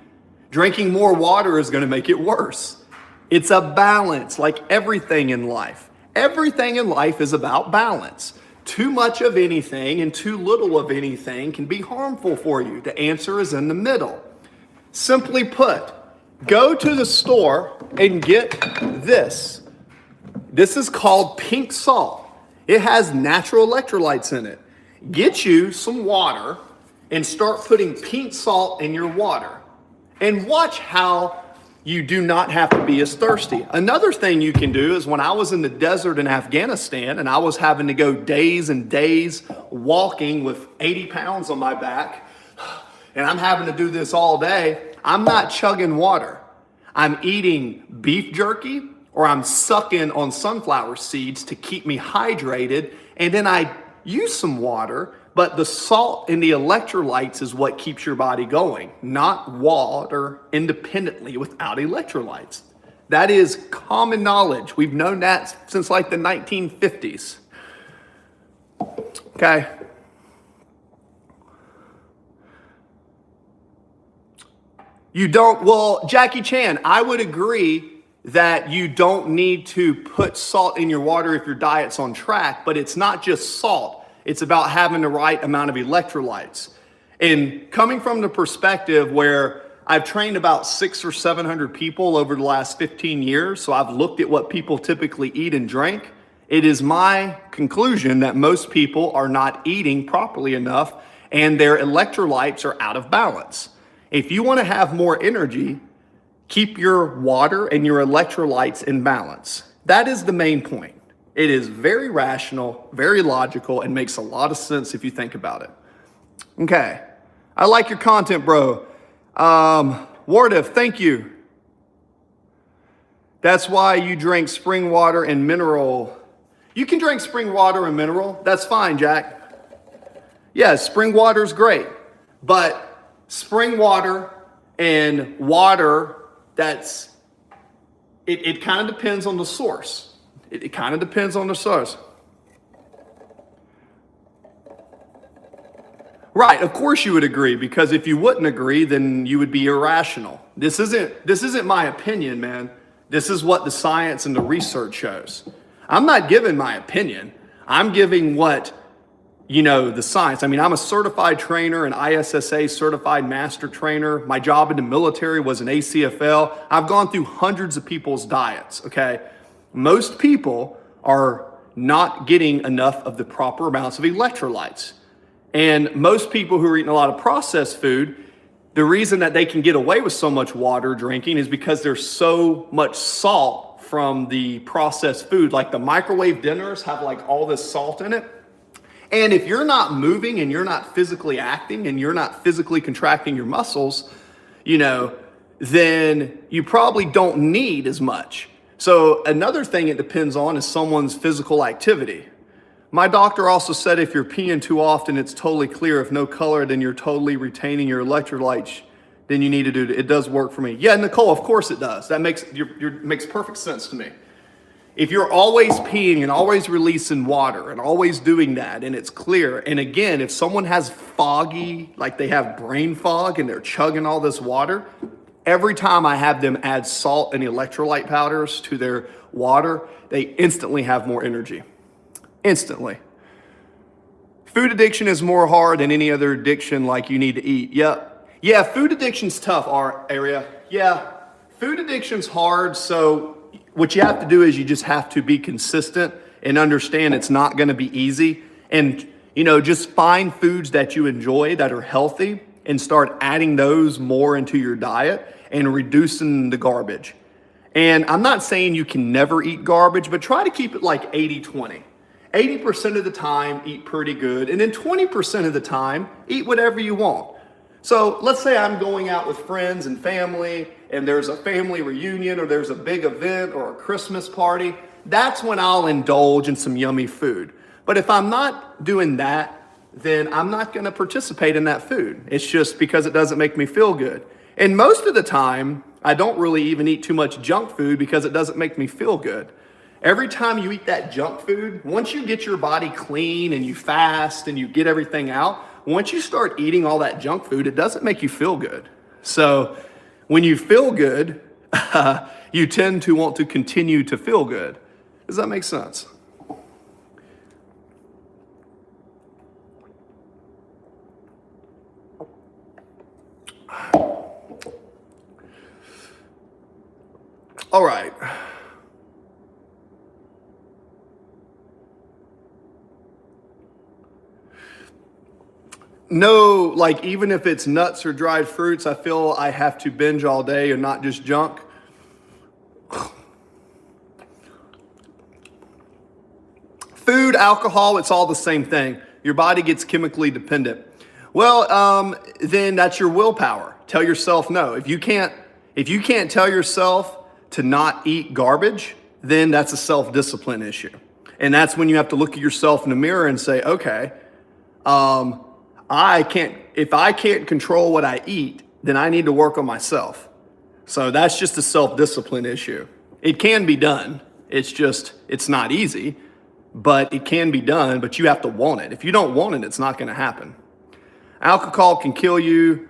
drinking more water is going to make it worse. It's a balance, like everything in life. Everything in life is about balance. Too much of anything and too little of anything can be harmful for you. The answer is in the middle. Simply put, go to the store and get this. This is called pink salt. It has natural electrolytes in it. Get you some water and start putting pink salt in your water. And watch how you do not have to be as thirsty. Another thing you can do is when I was in the desert in Afghanistan and I was having to go days and days walking with 80 pounds on my back and I'm having to do this all day, I'm not chugging water. I'm eating beef jerky or I'm sucking on sunflower seeds to keep me hydrated. And then I use some water, but the salt and the electrolytes is what keeps your body going, not water independently without electrolytes. That is common knowledge. We've known that since like the 1950s. Okay. You don't, well, Jackie Chan, I would agree that you don't need to put salt in your water if your diet's on track, but it's not just salt. It's about having the right amount of electrolytes. And coming from the perspective where I've trained about 600 or 700 people over the last 15 years, so I've looked at what people typically eat and drink, it is my conclusion that most people are not eating properly enough and their electrolytes are out of balance. If you want to have more energy, keep your water and your electrolytes in balance. That is the main point. It is very rational, very logical, and makes a lot of sense if you think about it. Okay. I like your content, bro. Wardiff, thank you. That's why you drink spring water and mineral. You can drink spring water and mineral. That's fine, Jack. Yeah, spring water is great. But spring water and water it kind of depends on the source. It kind of depends on the source. Right, of course you would agree, because if you wouldn't agree, then you would be irrational. This isn't my opinion, man. This is what the science and the research shows. I'm not giving my opinion. I'm giving what, the science. I mean, I'm a certified trainer, an ISSA certified master trainer. My job in the military was an ACFL. I've gone through hundreds of people's diets, okay? Most people are not getting enough of the proper amounts of electrolytes. And most people who are eating a lot of processed food, the reason that they can get away with so much water drinking is because there's so much salt from the processed food. Like the microwave dinners have like all this salt in it. And if you're not moving and you're not physically acting and you're not physically contracting your muscles, then you probably don't need as much. So another thing it depends on is someone's physical activity. My doctor also said if you're peeing too often, it's totally clear. If no color, then you're totally retaining your electrolytes. Then you need to do it. It does work for me. Yeah, Nicole, of course it does. That makes perfect sense to me. If you're always peeing and always releasing water and always doing that and it's clear, and again, if someone has foggy, like they have brain fog and they're chugging all this water, every time I have them add salt and electrolyte powders to their water, they instantly have more energy. Instantly. Food addiction is more hard than any other addiction, like you need to eat. Yeah, food addiction's tough, our area. Yeah, food addiction's hard, so what you have to do is you just have to be consistent and understand it's not going to be easy. And, just find foods that you enjoy that are healthy and start adding those more into your diet and reducing the garbage. And I'm not saying you can never eat garbage, but try to keep it like 80-20. 80% of the time, eat pretty good. And then 20% of the time, eat whatever you want. So let's say I'm going out with friends and family and there's a family reunion or there's a big event or a Christmas party. That's when I'll indulge in some yummy food. But if I'm not doing that, then I'm not going to participate in that food. It's just because it doesn't make me feel good. And most of the time, I don't really even eat too much junk food because it doesn't make me feel good. Every time you eat that junk food, once you get your body clean and you fast and you get everything out, once you start eating all that junk food, it doesn't make you feel good. So when you feel good, you tend to want to continue to feel good. Does that make sense? All right. No, like even if it's nuts or dried fruits, I feel I have to binge all day and not just junk. Food, alcohol, it's all the same thing. Your body gets chemically dependent. Then that's your willpower. Tell yourself no. If you can't tell yourself to not eat garbage, then that's a self-discipline issue. And that's when you have to look at yourself in the mirror and say, okay, if I can't control what I eat, then I need to work on myself. So that's just a self-discipline issue. It can be done. It's not easy, but it can be done, but you have to want it. If you don't want it, it's not going to happen. Alcohol can kill you.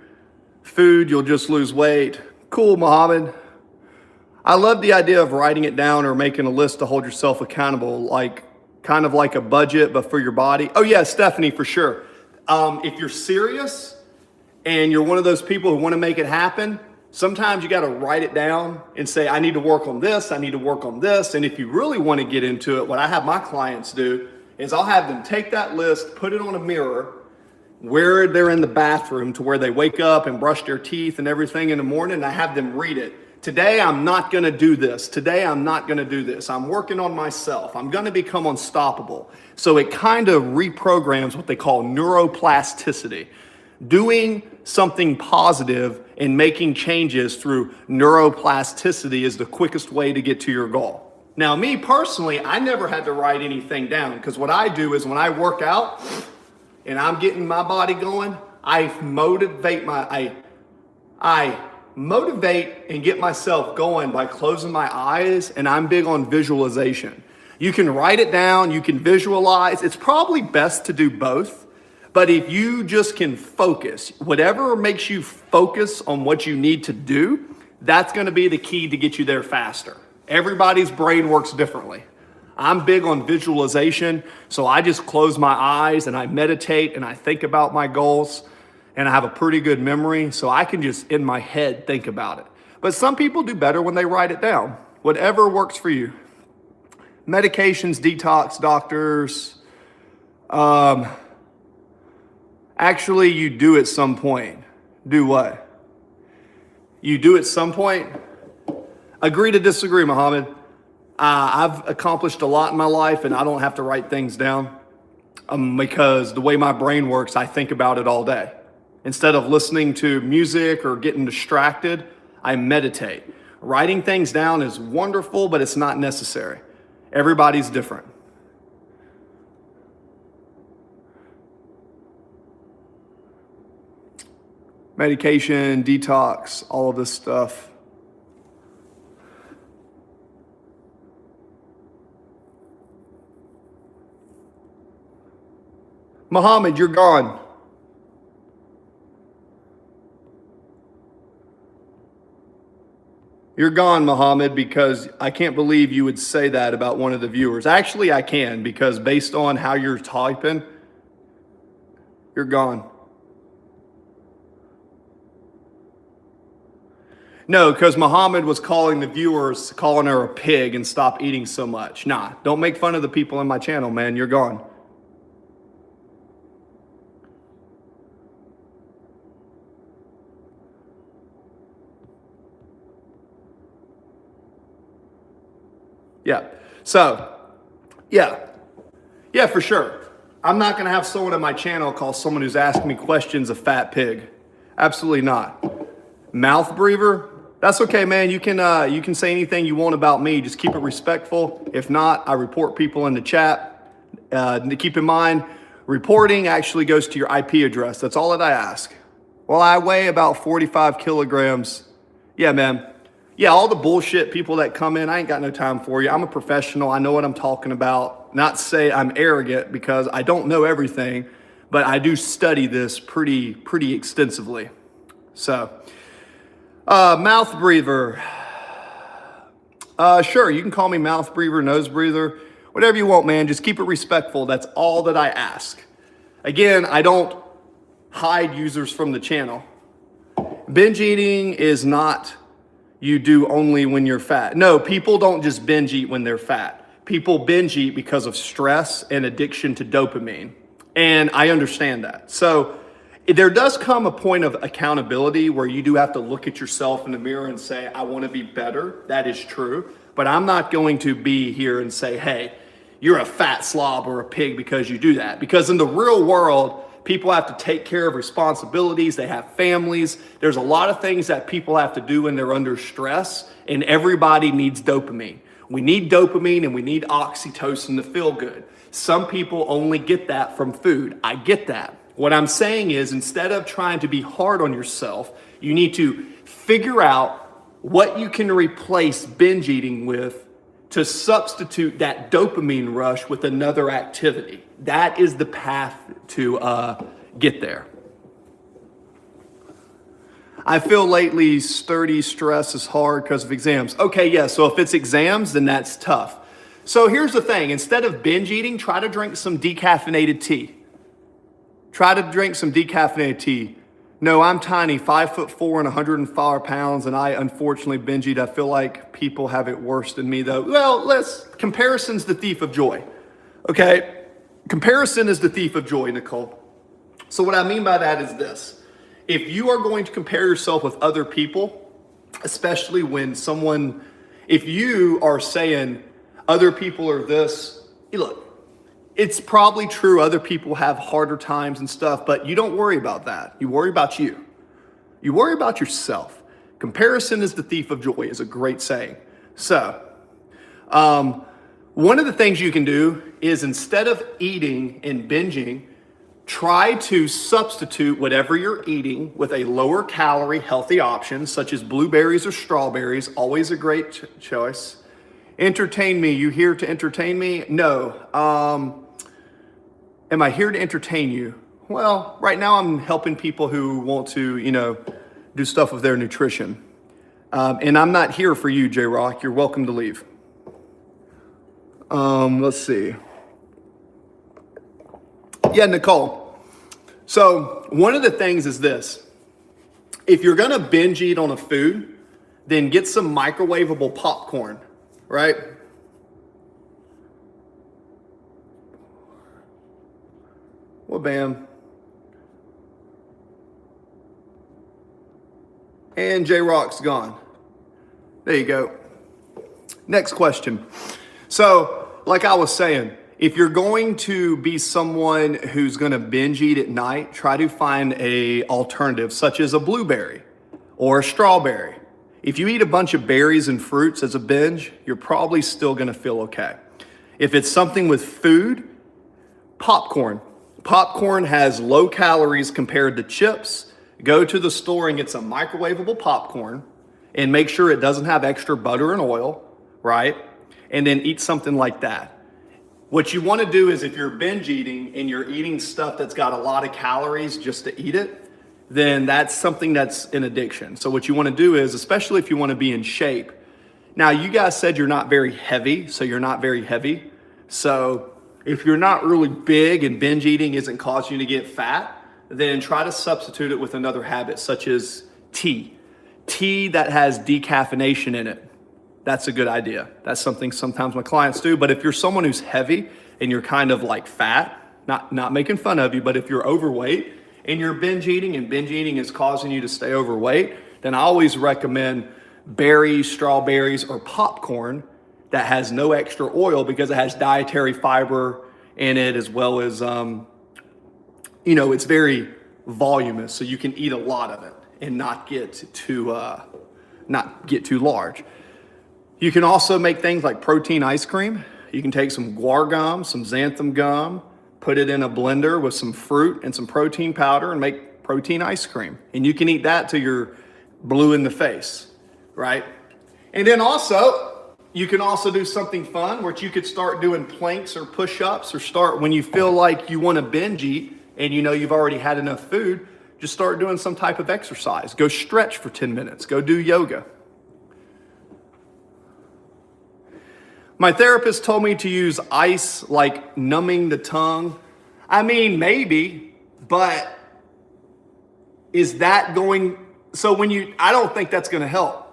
Food, you'll just lose weight. Cool, Muhammad. I love the idea of writing it down or making a list to hold yourself accountable, kind of like a budget, but for your body. Oh yeah, Stephanie, for sure. If you're serious and you're one of those people who want to make it happen, sometimes you got to write it down and say, I need to work on this, I need to work on this. And if you really want to get into it, what I have my clients do is I'll have them take that list, put it on a mirror, where they're in the bathroom to where they wake up and brush their teeth and everything in the morning, and I have them read it. Today, I'm not going to do this. Today, I'm not going to do this. I'm working on myself. I'm going to become unstoppable. So it kind of reprograms what they call neuroplasticity. Doing something positive and making changes through neuroplasticity is the quickest way to get to your goal. Now, me personally, I never had to write anything down, because what I do is when I work out and I'm getting my body going, I motivate and get myself going by closing my eyes, and I'm big on visualization. You can write it down, you can visualize. It's probably best to do both, but if you just can focus, whatever makes you focus on what you need to do, that's gonna be the key to get you there faster. Everybody's brain works differently. I'm big on visualization, so I just close my eyes and I meditate and I think about my goals. And I have a pretty good memory, so I can just in my head think about it. But some people do better when they write it down. Whatever works for you. Medications, detox, doctors. Actually, you do at some point. Do what? You do at some point? Agree to disagree, Muhammad. I've accomplished a lot in my life, and I don't have to write things down because the way my brain works, I think about it all day. Instead of listening to music or getting distracted, I meditate. Writing things down is wonderful, but it's not necessary. Everybody's different. Medication, detox, all of this stuff. Muhammad, you're gone. You're gone, Muhammad, because I can't believe you would say that about one of the viewers. Actually, I can, because based on how you're typing, you're gone. No, because Muhammad was calling the viewers, calling her a pig and stop eating so much. Nah, don't make fun of the people in my channel, man. You're gone. Yeah. So, yeah, for sure. I'm not going to have someone on my channel call someone who's asking me questions a fat pig. Absolutely not. Mouth breather? That's okay, man. You can say anything you want about me. Just keep it respectful. If not, I report people in the chat. Keep in mind, reporting actually goes to your IP address. That's all that I ask. Well, I weigh about 45 kilograms. Yeah, man. Yeah, all the bullshit people that come in, I ain't got no time for you. I'm a professional. I know what I'm talking about. Not to say I'm arrogant, because I don't know everything, but I do study this pretty extensively. So, mouth breather. Sure, you can call me mouth breather, nose breather, whatever you want, man. Just keep it respectful. That's all that I ask. Again, I don't hide users from the channel. Binge eating is not you do only when you're fat. No, people don't just binge eat when they're fat. People binge eat because of stress and addiction to dopamine. And I understand that. So there does come a point of accountability where you do have to look at yourself in the mirror and say, I want to be better. That is true. But I'm not going to be here and say, hey, you're a fat slob or a pig because you do that. Because in the real world, People have to take care of responsibilities. They have families. There's a lot of things that people have to do when they're under stress, and everybody needs dopamine. We need dopamine and we need oxytocin to feel good. Some people only get that from food. I get that. What I'm saying is, instead of trying to be hard on yourself, you need to figure out what you can replace binge eating with to substitute that dopamine rush with another activity. That is the path to get there. I feel lately sturdy stress is hard because of exams. Okay, yeah, so if it's exams, then that's tough. So here's the thing. Instead of binge eating, try to drink some decaffeinated tea. Try to drink some decaffeinated tea. No, I'm tiny, 5'4" and 105 pounds, and I unfortunately binge eat. I feel like people have it worse than me, though. Well, comparison's the thief of joy. Okay? Comparison is the thief of joy, Nicole. So what I mean by that is this. If you are going to compare yourself with other people, especially when if you are saying other people are this, look, it's probably true other people have harder times and stuff, but you don't worry about that. You worry about you. You worry about yourself. Comparison is the thief of joy is a great saying. So, one of the things you can do is, instead of eating and binging, try to substitute whatever you're eating with a lower calorie, healthy option, such as blueberries or strawberries. Always a great choice. Entertain me. You here to entertain me? No. Am I here to entertain you? Well, right now I'm helping people who want to, do stuff with their nutrition. And I'm not here for you, J-Rock. You're welcome to leave. Let's see. Yeah, Nicole. So one of the things is this. If you're going to binge eat on a food, then get some microwavable popcorn, right? Well, bam. And J-Rock's gone. There you go. Next question. So, like I was saying, if you're going to be someone who's going to binge eat at night, try to find a alternative such as a blueberry or a strawberry. If you eat a bunch of berries and fruits as a binge, you're probably still going to feel okay. If it's something with food, popcorn. Popcorn has low calories compared to chips. Go to the store and get some microwavable popcorn and make sure it doesn't have extra butter and oil, right? And then eat something like that. What you want to do is, if you're binge eating and you're eating stuff that's got a lot of calories just to eat it, then that's something that's an addiction. So what you want to do is, especially if you want to be in shape. Now, you guys said you're not very heavy, so you're not very heavy. So if you're not really big and binge eating isn't causing you to get fat, then try to substitute it with another habit, such as tea. Tea that has decaffeination in it. That's a good idea. That's something sometimes my clients do. But if you're someone who's heavy and you're kind of like fat, not making fun of you, but if you're overweight and you're binge eating and binge eating is causing you to stay overweight, then I always recommend berries, strawberries, or popcorn that has no extra oil, because it has dietary fiber in it, as well as, it's very voluminous, so you can eat a lot of it and not get too large. You can also make things like protein ice cream. You can take some guar gum, some xanthan gum, put it in a blender with some fruit and some protein powder and make protein ice cream. And you can eat that till you're blue in the face, right? And then also, you can also do something fun where you could start doing planks or push-ups, or start when you feel like you want to binge eat and you've already had enough food, just start doing some type of exercise. Go stretch for 10 minutes. Go do yoga. My therapist told me to use ice, like numbing the tongue. I mean, maybe, but is that going, I don't think that's going to help.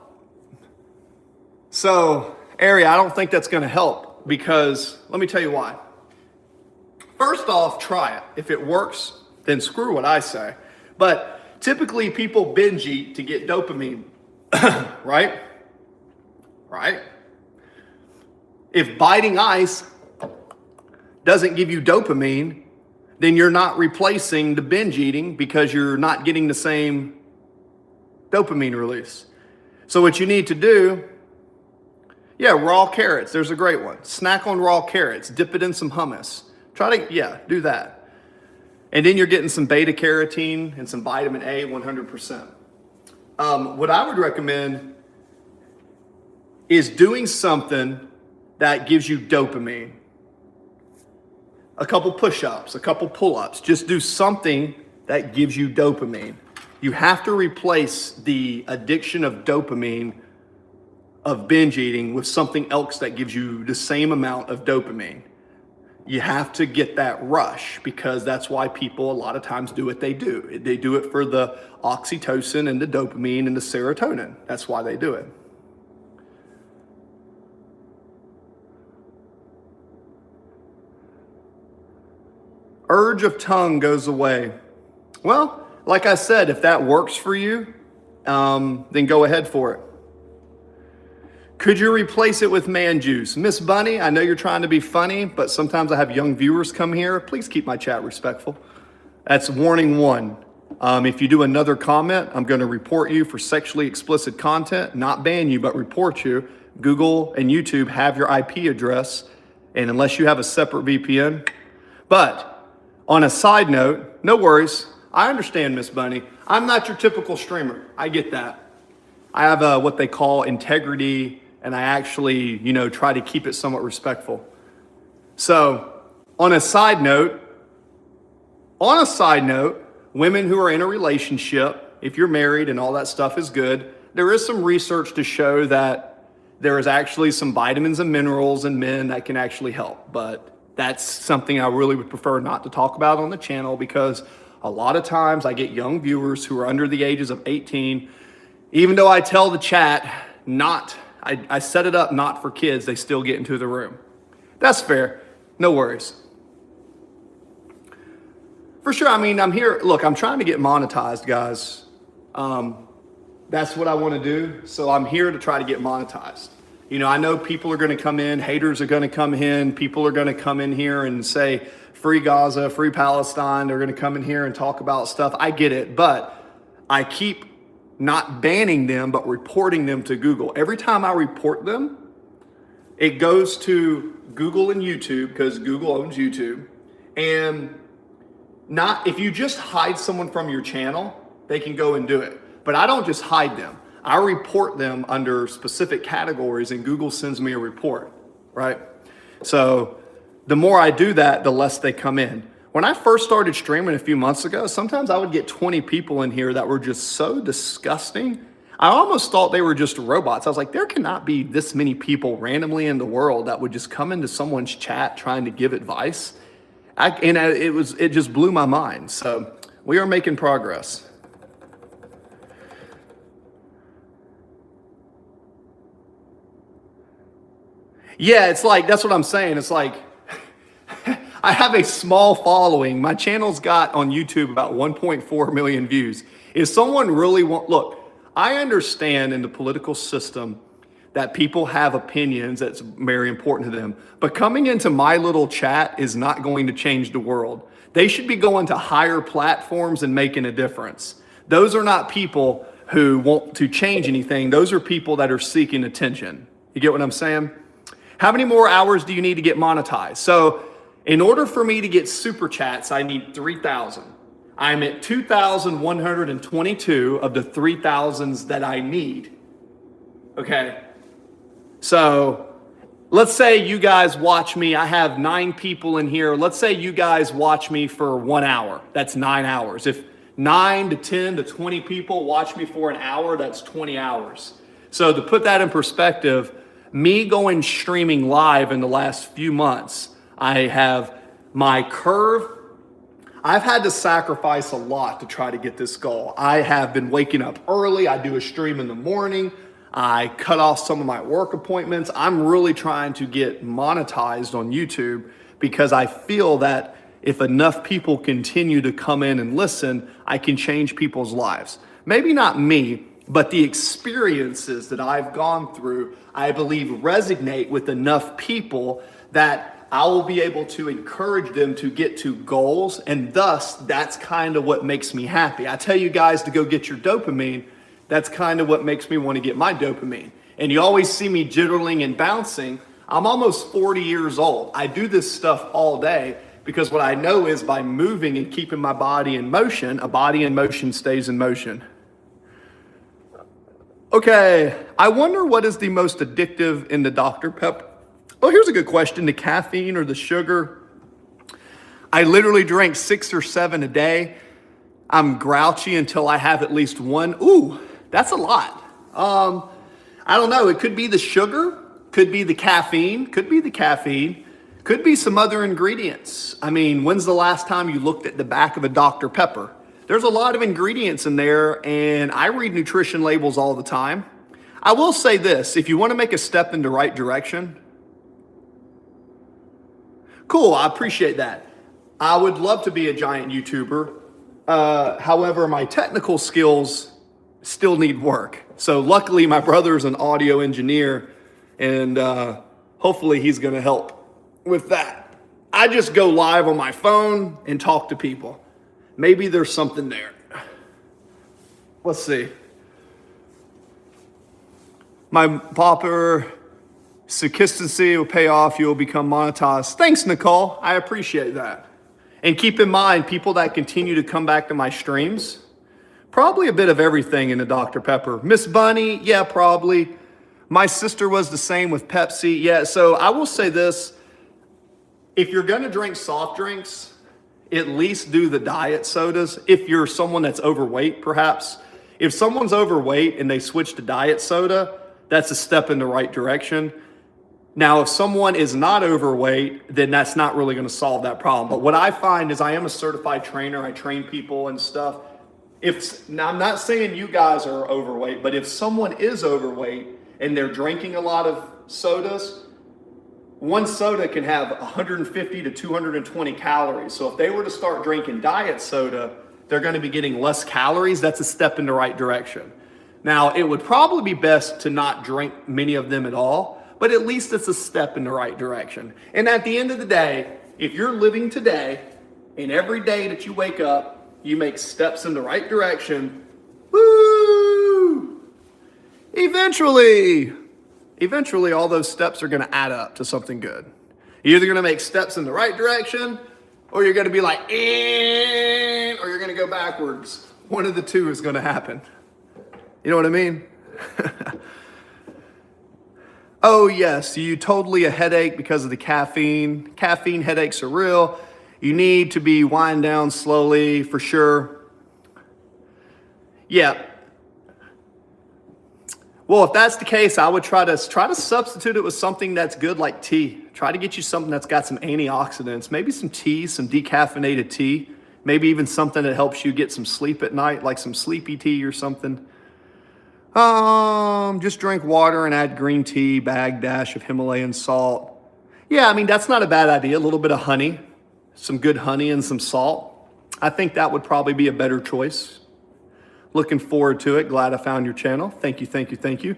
So, Ari, I don't think that's going to help, because let me tell you why. First off, try it. If it works, then screw what I say. But typically people binge eat to get dopamine, right? Right? If biting ice doesn't give you dopamine, then you're not replacing the binge eating because you're not getting the same dopamine release. So what you need to do, yeah, raw carrots, there's a great one. Snack on raw carrots, dip it in some hummus. Do that. And then you're getting some beta carotene and some vitamin A 100%. What I would recommend is doing something that gives you dopamine. A couple push-ups, a couple pull-ups. Just do something that gives you dopamine. You have to replace the addiction of dopamine of binge eating with something else that gives you the same amount of dopamine. You have to get that rush, because that's why people a lot of times do what they do. They do it for the oxytocin and the dopamine and the serotonin. That's why they do it. Urge of tongue goes away. Well, like I said, if that works for you, then go ahead for it. Could you replace it with man juice? Miss Bunny, I know you're trying to be funny, but sometimes I have young viewers come here. Please keep my chat respectful. That's warning one. If you do another comment, I'm going to report you for sexually explicit content, not ban you, but report you. Google and YouTube have your IP address, and unless you have a separate VPN. But on a side note, no worries. I understand, Miss Bunny. I'm not your typical streamer. I get that. I have what they call integrity, and I actually, try to keep it somewhat respectful. So, on a side note, women who are in a relationship, if you're married and all that stuff is good, there is some research to show that there is actually some vitamins and minerals in men that can actually help. But that's something I really would prefer not to talk about on the channel, because a lot of times I get young viewers who are under the ages of 18. Even though I tell the chat I set it up not for kids, they still get into the room. That's fair. No worries. For sure, I'm here. Look, I'm trying to get monetized, guys. That's what I want to do. So I'm here to try to get monetized. I know people are going to come in, haters are going to come in, people are going to come in here and say, free Gaza, free Palestine. They're going to come in here and talk about stuff. I get it, but I keep not banning them, but reporting them to Google. Every time I report them, it goes to Google and YouTube, because Google owns YouTube. And if you just hide someone from your channel, they can go and do it. But I don't just hide them. I report them under specific categories, and Google sends me a report, right? So the more I do that, the less they come in. When I first started streaming a few months ago, sometimes I would get 20 people in here that were just so disgusting. I almost thought they were just robots. I was like, there cannot be this many people randomly in the world that would just come into someone's chat trying to give advice. It just blew my mind. So we are making progress. Yeah, it's like, that's what I'm saying. It's like, I have a small following. My channel's got on YouTube about 1.4 million views. If someone really look, I understand in the political system that people have opinions that's very important to them, but coming into my little chat is not going to change the world. They should be going to higher platforms and making a difference. Those are not people who want to change anything. Those are people that are seeking attention. You get what I'm saying? How many more hours do you need to get monetized? So in order for me to get super chats, I need 3,000. I'm at 2,122 of the 3,000s that I need. Okay. So let's say you guys watch me. I have 9 people in here. Let's say you guys watch me for 1 hour. That's 9 hours. If 9 to 10 to 20 people watch me for an hour, that's 20 hours. So to put that in perspective, me going streaming live in the last few months, I have my curve. I've had to sacrifice a lot to try to get this goal. I have been waking up early. I do a stream in the morning. I cut off some of my work appointments. I'm really trying to get monetized on YouTube, because I feel that if enough people continue to come in and listen, I can change people's lives. Maybe not me, but the experiences that I've gone through, I believe resonate with enough people that I will be able to encourage them to get to goals. And thus, that's kind of what makes me happy. I tell you guys to go get your dopamine. That's kind of what makes me want to get my dopamine. And you always see me jiggling and bouncing. I'm almost 40 years old. I do this stuff all day because what I know is by moving and keeping my body in motion, a body in motion stays in motion. Okay, I wonder what is the most addictive in the Dr. Pepper. Oh, here's a good question. The caffeine or the sugar? I literally drink 6 or 7 a day. I'm grouchy until I have at least one. Ooh, that's a lot. I don't know. It could be the sugar, could be the caffeine, could be some other ingredients. I mean, when's the last time you looked at the back of a Dr. Pepper? There's a lot of ingredients in there, and I read nutrition labels all the time. I will say this, if you want to make a step in the right direction, cool, I appreciate that. I would love to be a giant YouTuber. However, my technical skills still need work. So luckily, my brother's an audio engineer, and hopefully he's going to help with that. I just go live on my phone and talk to people. Maybe there's something there. Let's see. My pauper consistency will pay off. You will become monetized. Thanks, Nicole. I appreciate that. And keep in mind, people that continue to come back to my streams, probably a bit of everything in the Dr. Pepper. Miss Bunny, yeah, probably. My sister was the same with Pepsi. Yeah, so I will say this. If you're going to drink soft drinks, at least do the diet sodas. If you're someone that's overweight, perhaps. If someone's overweight and they switch to diet soda, that's a step in the right direction. Now, if someone is not overweight, then that's not really going to solve that problem. But what I find is I am a certified trainer. I train people and stuff. Now, I'm not saying you guys are overweight, but if someone is overweight and they're drinking a lot of sodas, one soda can have 150 to 220 calories. So if they were to start drinking diet soda, they're going to be getting less calories. That's a step in the right direction. Now, it would probably be best to not drink many of them at all, but at least it's a step in the right direction. And at the end of the day, if you're living today and every day that you wake up, you make steps in the right direction, woo! Eventually, all those steps are going to add up to something good. You're either going to make steps in the right direction, or you're going to be like, or you're going to go backwards. One of the two is going to happen. You know what I mean? Oh, yes, you totally a headache because of the caffeine. Caffeine headaches are real. You need to be wind down slowly for sure. Yeah. Well, if that's the case, I would try to substitute it with something that's good like tea. Try to get you something that's got some antioxidants, maybe some tea, some decaffeinated tea, maybe even something that helps you get some sleep at night, like some sleepy tea or something. Just drink water and add green tea, bag dash of Himalayan salt. Yeah, I mean, that's not a bad idea. A little bit of honey, some good honey and some salt. I think that would probably be a better choice. Looking forward to it. Glad I found your channel. Thank you.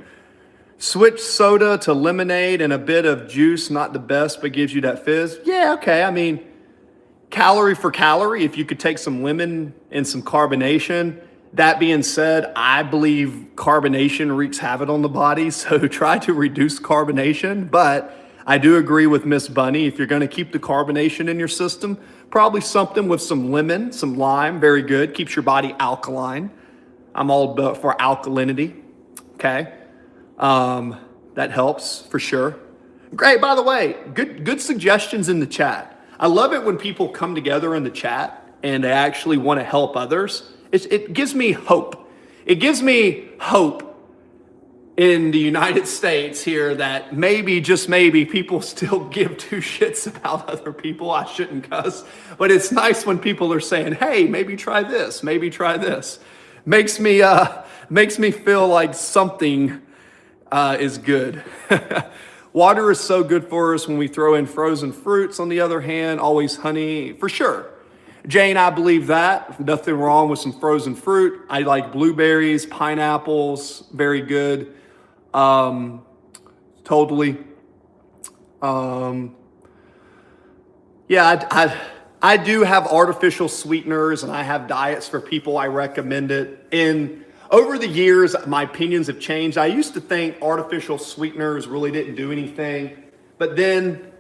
Switch soda to lemonade and a bit of juice, not the best, but gives you that fizz. Yeah, okay. I mean, calorie for calorie, if you could take some lemon and some carbonation. That being said, I believe carbonation wreaks havoc on the body, so try to reduce carbonation. But I do agree with Miss Bunny. If you're going to keep the carbonation in your system, probably something with some lemon, some lime, very good. Keeps your body alkaline. I'm all about for alkalinity, okay? That helps for sure. Great, by the way, good suggestions in the chat. I love it when people come together in the chat and they actually want to help others. It gives me hope. It gives me hope in the United States here that maybe, just maybe, people still give two shits about other people. I shouldn't cuss, but it's nice when people are saying, hey, maybe try this, maybe try this. Makes me feel like something is good. Water is so good for us when we throw in frozen fruits. On the other hand, always honey, for sure. Jane, I believe that. Nothing wrong with some frozen fruit. I like blueberries, pineapples, very good. Totally. Yeah, I do have artificial sweeteners and I have diets for people. I recommend it. And over the years, my opinions have changed. I used to think artificial sweeteners really didn't do anything. But then,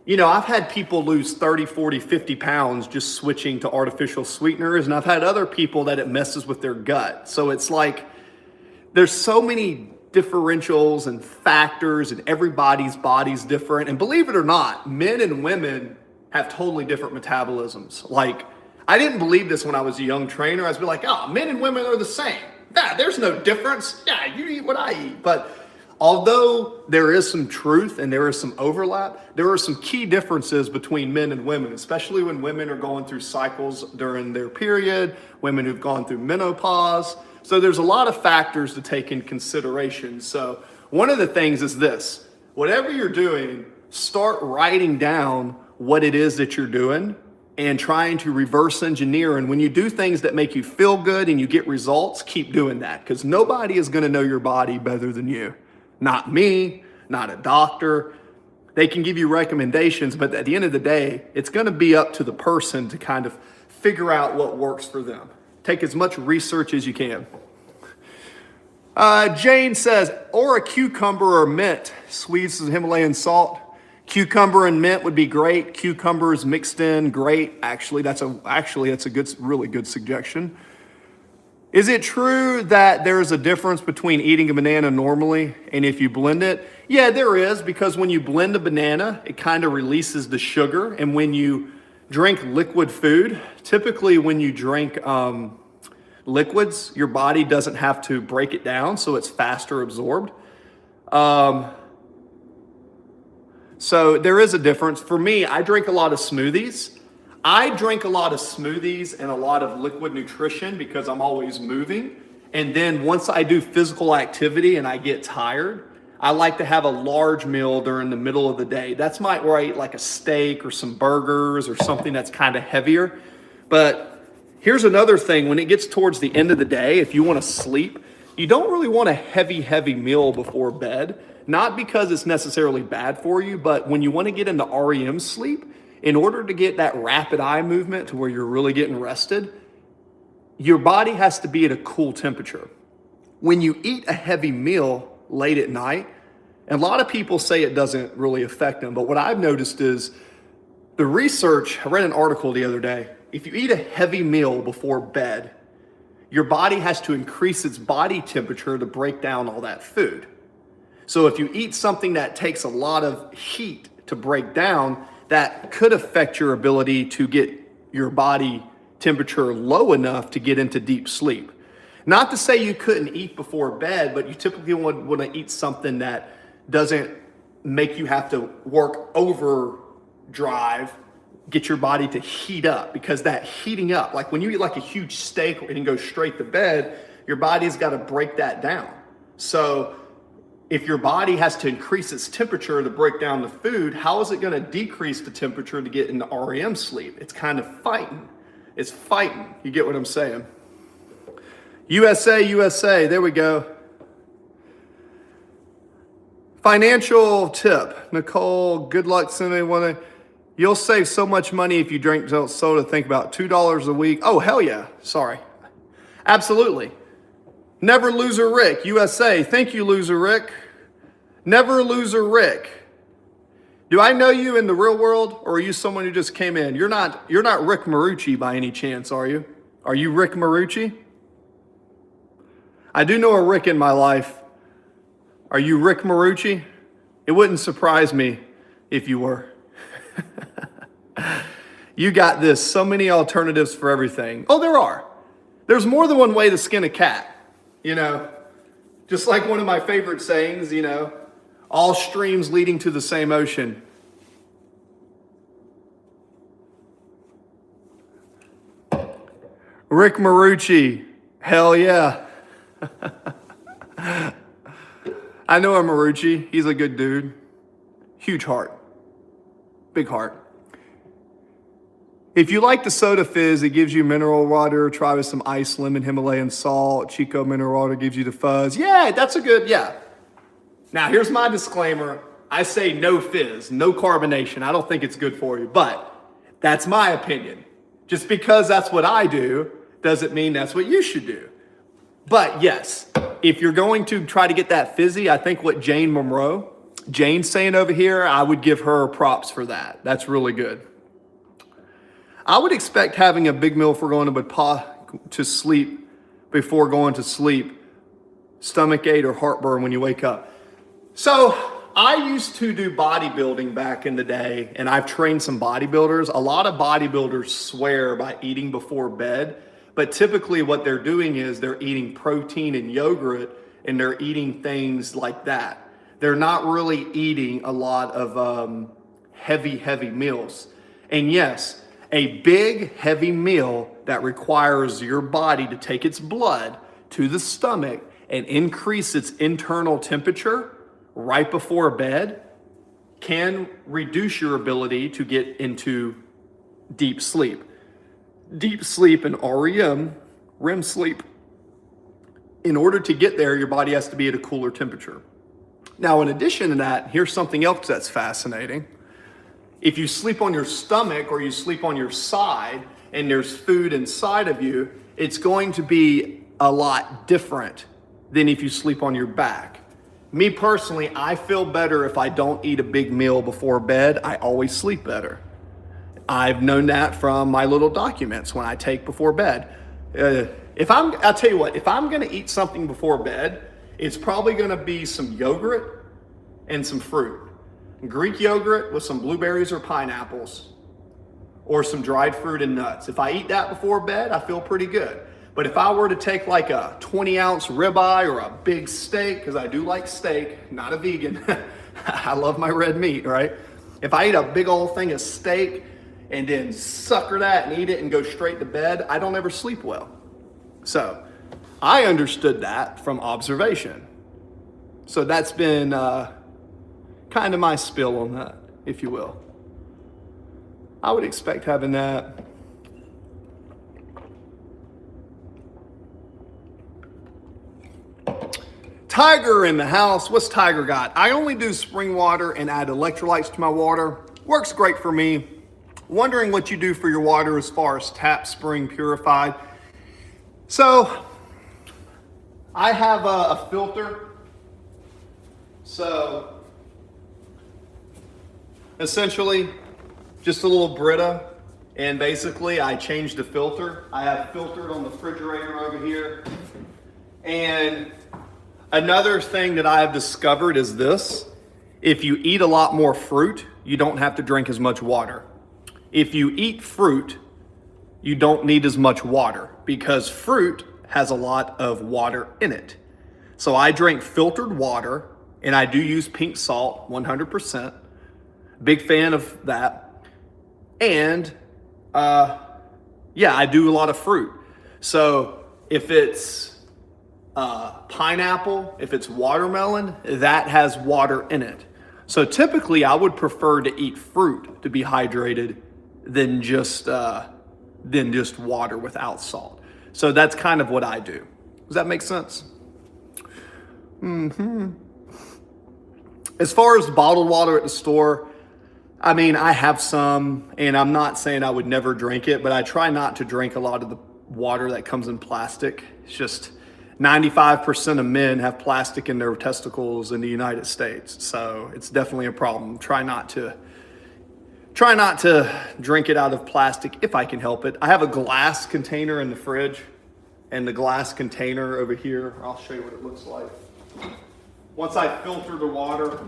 I've had people lose 30, 40, 50 pounds just switching to artificial sweeteners. And I've had other people that it messes with their gut. So it's like there's so many differentials and factors, and everybody's body's different. And believe it or not, men and women have totally different metabolisms. Like, I didn't believe this when I was a young trainer. I was like, oh, men and women are the same. Nah, there's no difference. Yeah, you eat what I eat. But although there is some truth and there is some overlap, there are some key differences between men and women, especially when women are going through cycles during their period, women who've gone through menopause. So there's a lot of factors to take in consideration. So one of the things is this: whatever you're doing, start writing down what it is that you're doing and trying to reverse engineer. And when you do things that make you feel good and you get results, keep doing that, because nobody is going to know your body better than you. Not me, not a doctor. They can give you recommendations, but at the end of the day, it's going to be up to the person to kind of figure out what works for them. Take as much research as you can. Jane says, or a cucumber or mint, squeezed with Himalayan salt. Cucumber and mint would be great. Cucumbers mixed in, great. Actually, that's a really good suggestion. Is it true that there's a difference between eating a banana normally and if you blend it? Yeah, there is, because when you blend a banana, it kind of releases the sugar. And when you drink liquid food, typically when you drink liquids, your body doesn't have to break it down, so it's faster absorbed. So there is a difference. For me, I drink a lot of smoothies. I drink a lot of smoothies and a lot of liquid nutrition because I'm always moving. And then once I do physical activity and I get tired, I like to have a large meal during the middle of the day. That's where I eat like a steak or some burgers or something that's kind of heavier. But here's another thing: when it gets towards the end of the day, if you want to sleep, you don't really want a heavy meal before bed. Not because it's necessarily bad for you, but when you want to get into REM sleep, in order to get that rapid eye movement to where you're really getting rested, your body has to be at a cool temperature. When you eat a heavy meal late at night, and a lot of people say it doesn't really affect them, but what I've noticed is the research. I read an article the other day. If you eat a heavy meal before bed, your body has to increase its body temperature to break down all that food. So if you eat something that takes a lot of heat to break down, that could affect your ability to get your body temperature low enough to get into deep sleep. Not to say you couldn't eat before bed, but you typically want to eat something that doesn't make you have to work overdrive, get your body to heat up, because that heating up, like when you eat like a huge steak and go straight to bed, your body's got to break that down. So if your body has to increase its temperature to break down the food, how is it going to decrease the temperature to get into REM sleep? It's kind of fighting. It's fighting. You get what I'm saying? USA, there we go. Financial tip. Nicole, good luck sending one. You'll save so much money if you drink soda. Think about $2 a week. Oh, hell yeah. Sorry. Absolutely. Never Loser Rick, USA. Thank you, Loser Rick. Never Loser Rick. Do I know you in the real world, or are you someone who just came in? You're not Rick Marucci by any chance, are you? Are you Rick Marucci? I do know a Rick in my life. Are you Rick Marucci? It wouldn't surprise me if you were. You got this. So many alternatives for everything. Oh, there are. There's more than one way to skin a cat. Just like one of my favorite sayings, all streams leading to the same ocean. Rick Marucci, hell yeah. I know a Marucci. He's a good dude. Huge heart. Big heart. If you like the soda fizz, it gives you mineral water. Try with some ice, lemon, Himalayan salt. Chico mineral water gives you the fuzz. Yeah, that's a good, yeah. Now, here's my disclaimer. I say no fizz, no carbonation. I don't think it's good for you. But That's my opinion. Just because that's what I do doesn't mean that's what you should do. But yes, if you're going to try to get that fizzy, I think what Jane's saying over here, I would give her props for that. That's really good. I would expect having a big meal if we're going to sleep before going to sleep, stomach ache or heartburn when you wake up. So I used to do bodybuilding back in the day, and I've trained some bodybuilders. A lot of bodybuilders swear by eating before bed, but typically what they're doing is they're eating protein and yogurt, and they're eating things like that. They're not really eating a lot of heavy meals. And yes, a big, heavy meal that requires your body to take its blood to the stomach and increase its internal temperature right before bed can reduce your ability to get into deep sleep. Deep sleep and REM sleep. In order to get there, your body has to be at a cooler temperature. Now, in addition to that, here's something else that's fascinating. If you sleep on your stomach or you sleep on your side and there's food inside of you, it's going to be a lot different than if you sleep on your back. Me personally, I feel better if I don't eat a big meal before bed. I always sleep better. I've known that from my little documents when I take before bed. I'll tell you what, if I'm gonna eat something before bed, it's probably gonna be some yogurt and some fruit. Greek yogurt with some blueberries or pineapples, or some dried fruit and nuts. If I eat that before bed, I feel pretty good. But if I were to take like a 20-ounce ribeye or a big steak, because I do like steak, not a vegan, I love my red meat, right? If I eat a big old thing of steak and then sucker that and eat it and go straight to bed, I don't ever sleep well. So I understood that from observation. So that's been kind of my spill on that, if you will. I would expect having that. Tiger in the house. What's Tiger got? I only do spring water and add electrolytes to my water. Works great for me. Wondering what you do for your water as far as tap, spring, purified. So I have a filter. So essentially just a little Brita, and basically I changed the filter. I have filtered on the refrigerator over here. And another thing that I have discovered is this: if you eat a lot more fruit, you don't have to drink as much water. If you eat fruit, you don't need as much water because fruit has a lot of water in it. So I drink filtered water, and I do use pink salt 100%. Big fan of that. And I do a lot of fruit. So if it's pineapple, if it's watermelon, that has water in it. So typically I would prefer to eat fruit to be hydrated than just water without salt. So that's kind of what I do. Does that make sense? As far as bottled water at the store, I mean, I have some, and I'm not saying I would never drink it, but I try not to drink a lot of the water that comes in plastic. It's just 95% of men have plastic in their testicles in the United States. So it's definitely a problem. Try not to drink it out of plastic if I can help it. I have a glass container in the fridge, and the glass container over here, I'll show you what it looks like. Once I filter the water,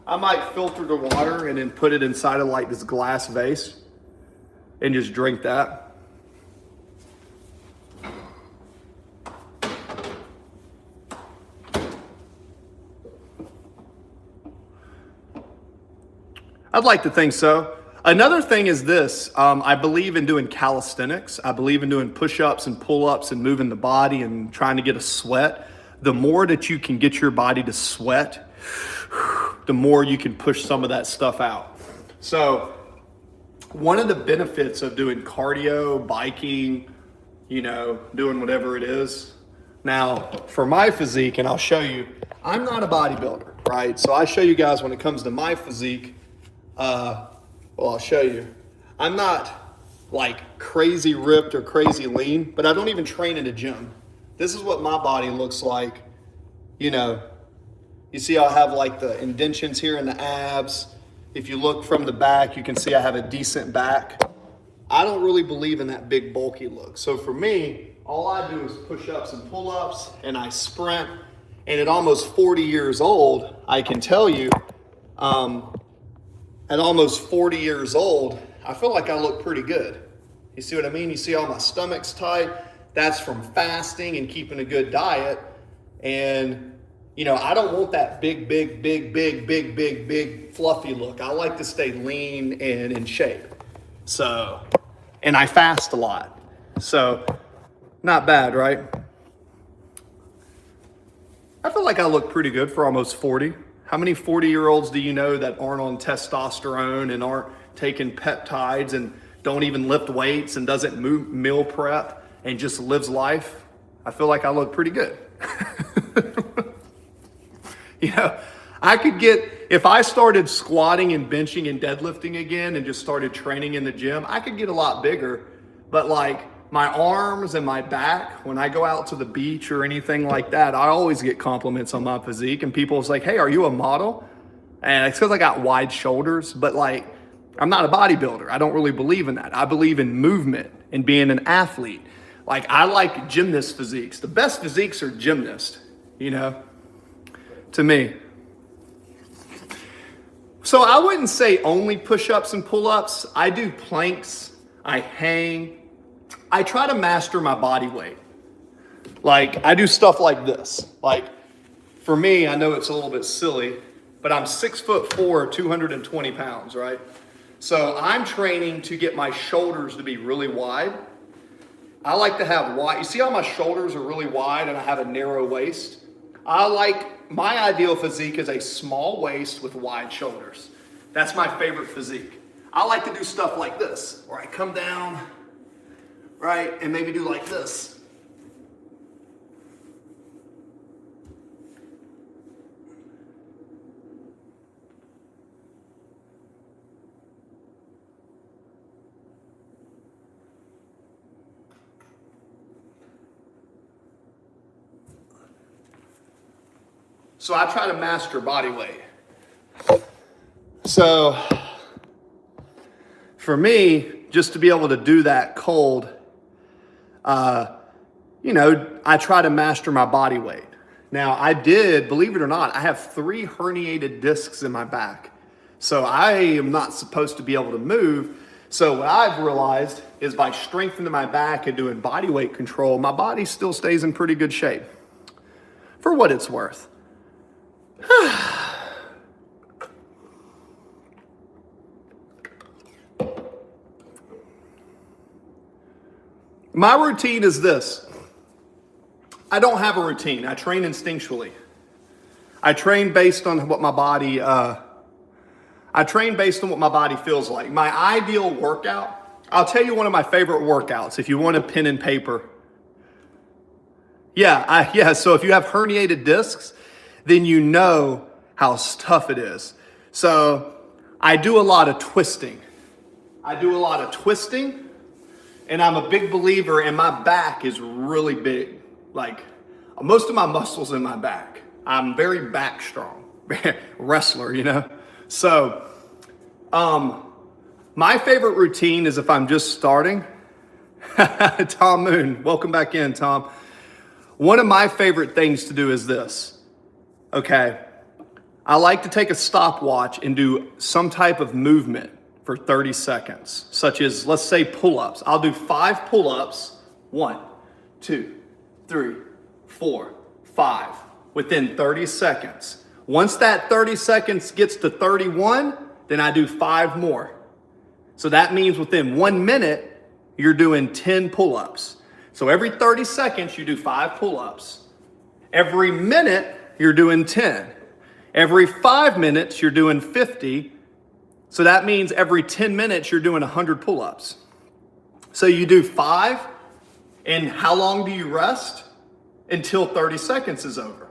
I might filter the water and then put it inside of like this glass vase and just drink that. I'd like to think so. Another thing is this, I believe in doing calisthenics. I believe in doing push-ups and pull-ups and moving the body and trying to get a sweat. The more that you can get your body to sweat, the more you can push some of that stuff out. So one of the benefits of doing cardio, biking, doing whatever it is. Now, for my physique, and I'll show you, I'm not a bodybuilder, right? So I show you guys when it comes to my physique, Well, I'll show you. I'm not like crazy ripped or crazy lean, but I don't even train in a gym. This is what my body looks like. You know, you see I have like the indentions here in the abs. If you look from the back, you can see I have a decent back. I don't really believe in that big bulky look. So for me, all I do is push-ups and pull-ups, and I sprint. And at almost 40 years old, I can tell you, at almost 40 years old, I feel like I look pretty good. You see what I mean? You see all my stomach's tight. That's from fasting and keeping a good diet. And, you know, I don't want that big fluffy look. I like to stay lean and in shape. So, and I fast a lot. So, not bad, right? I feel like I look pretty good for almost 40. How many 40-year-olds do you know that aren't on testosterone and aren't taking peptides and don't even lift weights and doesn't meal prep and just lives life? I feel like I look pretty good. You know, I could get, if I started squatting and benching and deadlifting again and just started training in the gym, I could get a lot bigger. But like my arms and my back, when I go out to the beach or anything like that, I always get compliments on my physique, and people is like, hey, are you a model? And it's because I got wide shoulders, but like, I'm not a bodybuilder. I don't really believe in that. I believe in movement and being an athlete. Like, I like gymnast physiques. The best physiques are gymnasts, you know, to me. So I wouldn't say only push-ups and pull-ups. I do planks, I hang. I try to master my body weight. Like, I do stuff like this. Like, for me, I know it's a little bit silly, but I'm 6'4", 220 pounds, right? So I'm training to get my shoulders to be really wide. I like to have wide, you see how my shoulders are really wide and I have a narrow waist? My ideal physique is a small waist with wide shoulders. That's my favorite physique. I like to do stuff like this, where I come down, right, and maybe do like this. So I try to master body weight. So for me, just to be able to do that cold, you know, I try to master my body weight. Now I did, believe it or not, I have 3 herniated discs in my back. So I am not supposed to be able to move. So what I've realized is by strengthening my back and doing body weight control, my body still stays in pretty good shape, for what it's worth. My routine is this. I don't have a routine. I train instinctually. I train based on what my body feels like. My ideal workout, I'll tell you one of my favorite workouts if you want a pen and paper. So if you have herniated discs, then you know how tough it is. So I do a lot of twisting. And I'm a big believer, and my back is really big. Like, most of my muscles in my back. I'm very back strong. Wrestler, you know? So, my favorite routine is if I'm just starting. Tom Moon, welcome back in, Tom. One of my favorite things to do is this. Okay, I like to take a stopwatch and do some type of movement for 30 seconds, such as, let's say, pull-ups. I'll do 5 pull-ups, 1, 2, 3, 4, 5, within 30 seconds. Once that 30 seconds gets to 31, then I do 5 more. So that means within 1 minute, you're doing 10 pull-ups. So every 30 seconds, you do 5 pull-ups. Every minute, you're doing 10. Every 5 minutes, you're doing 50. So that means every 10 minutes, you're doing 100 pull-ups. So you do 5, and how long do you rest? Until 30 seconds is over.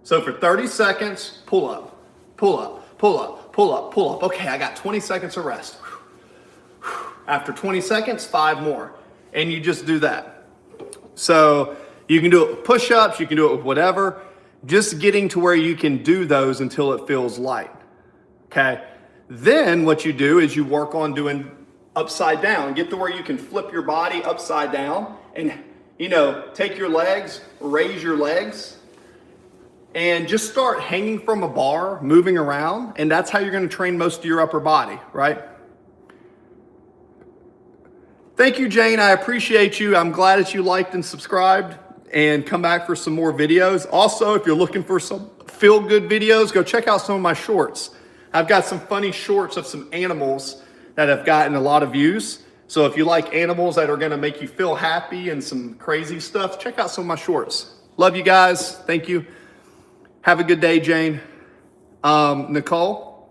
So for 30 seconds, pull up, pull up, pull up, pull up, pull up. Okay, I got 20 seconds of rest. After 20 seconds, 5 more. And you just do that. So you can do it with push-ups, you can do it with whatever. Just getting to where you can do those until it feels light. Okay? Then what you do is you work on doing upside down. Get to where you can flip your body upside down and, take your legs, raise your legs, and just start hanging from a bar, moving around. And that's how you're going to train most of your upper body, right? Thank you, Jane. I appreciate you. I'm glad that you liked and subscribed and come back for some more videos. Also, if you're looking for some feel-good videos, go check out some of my shorts. I've got some funny shorts of some animals that have gotten a lot of views. So if you like animals that are gonna make you feel happy and some crazy stuff, check out some of my shorts. Love you guys. Thank you. Have a good day, Jane. Nicole?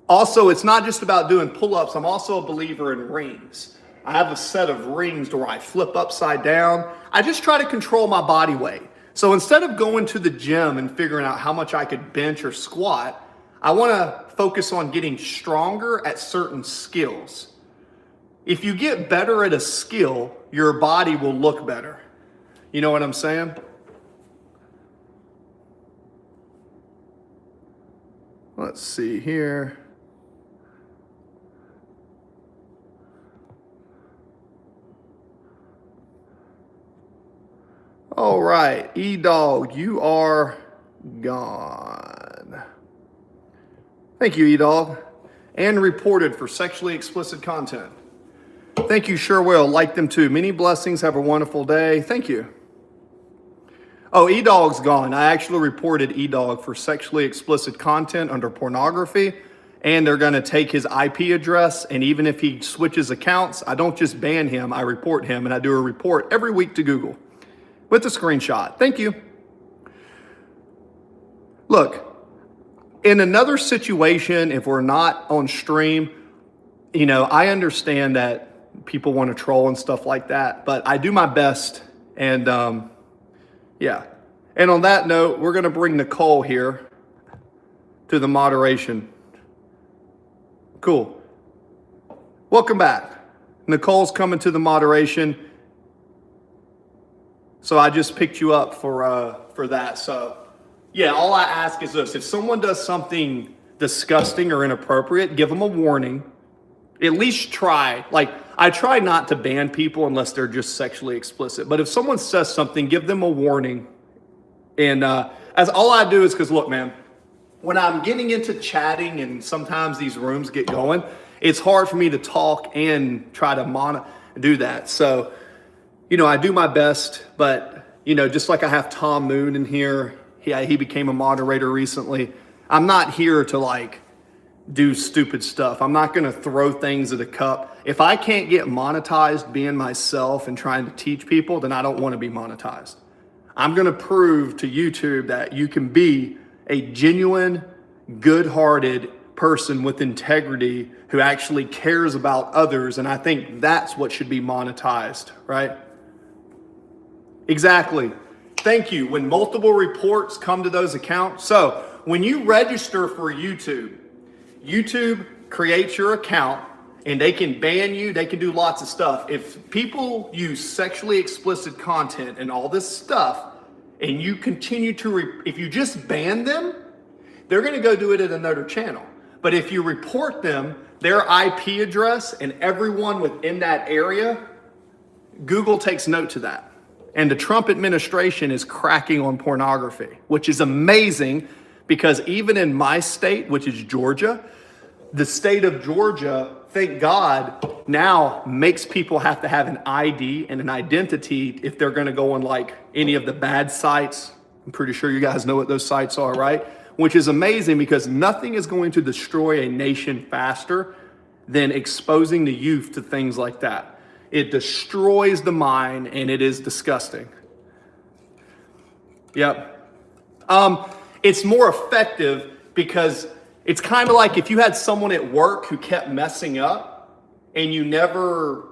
Also, it's not just about doing pull-ups. I'm also a believer in rings. I have a set of rings where I flip upside down. I just try to control my body weight. So instead of going to the gym and figuring out how much I could bench or squat, I want to focus on getting stronger at certain skills. If you get better at a skill, your body will look better. You know what I'm saying? Let's see here. All right, E-Dog, you are gone. Thank you, E-Dog. And reported for sexually explicit content. Thank you, sure will. Like them too. Many blessings. Have a wonderful day. Thank you. Oh, E-Dog's gone. I actually reported E-Dog for sexually explicit content under pornography. And they're going to take his IP address. And even if he switches accounts, I don't just ban him. I report him. And I do a report every week to Google with a screenshot. Thank you. Look, in another situation, if we're not on stream, I understand that people want to troll and stuff like that, but I do my best. And yeah. And on that note, we're going to bring Nicole here to the moderation. Cool. Welcome back. Nicole's coming to the moderation. So I just picked you up for that. So yeah, all I ask is this. If someone does something disgusting or inappropriate, give them a warning. At least try. Like, I try not to ban people unless they're just sexually explicit. But if someone says something, give them a warning. And as all I do is, because look, man, when I'm getting into chatting and sometimes these rooms get going, it's hard for me to talk and try to do that. So, I do my best, but, just like I have Tom Moon in here, he became a moderator recently. I'm not here to do stupid stuff. I'm not going to throw things at a cup. If I can't get monetized being myself and trying to teach people, then I don't want to be monetized. I'm going to prove to YouTube that you can be a genuine, good-hearted person with integrity who actually cares about others. And I think that's what should be monetized, right? Exactly. Thank you. When multiple reports come to those accounts. So when you register for YouTube, YouTube creates your account and they can ban you. They can do lots of stuff. If people use sexually explicit content and all this stuff, and you continue to, if you just ban them, they're going to go do it at another channel. But if you report them, their IP address and everyone within that area, Google takes note to that. And the Trump administration is cracking on pornography, which is amazing because even in my state, which is Georgia, the state of Georgia, thank God, now makes people have to have an ID and an identity if they're going to go on any of the bad sites. I'm pretty sure you guys know what those sites are, right? Which is amazing because nothing is going to destroy a nation faster than exposing the youth to things like that. It destroys the mind and it is disgusting. Yep. It's more effective because it's kind of like if you had someone at work who kept messing up and you never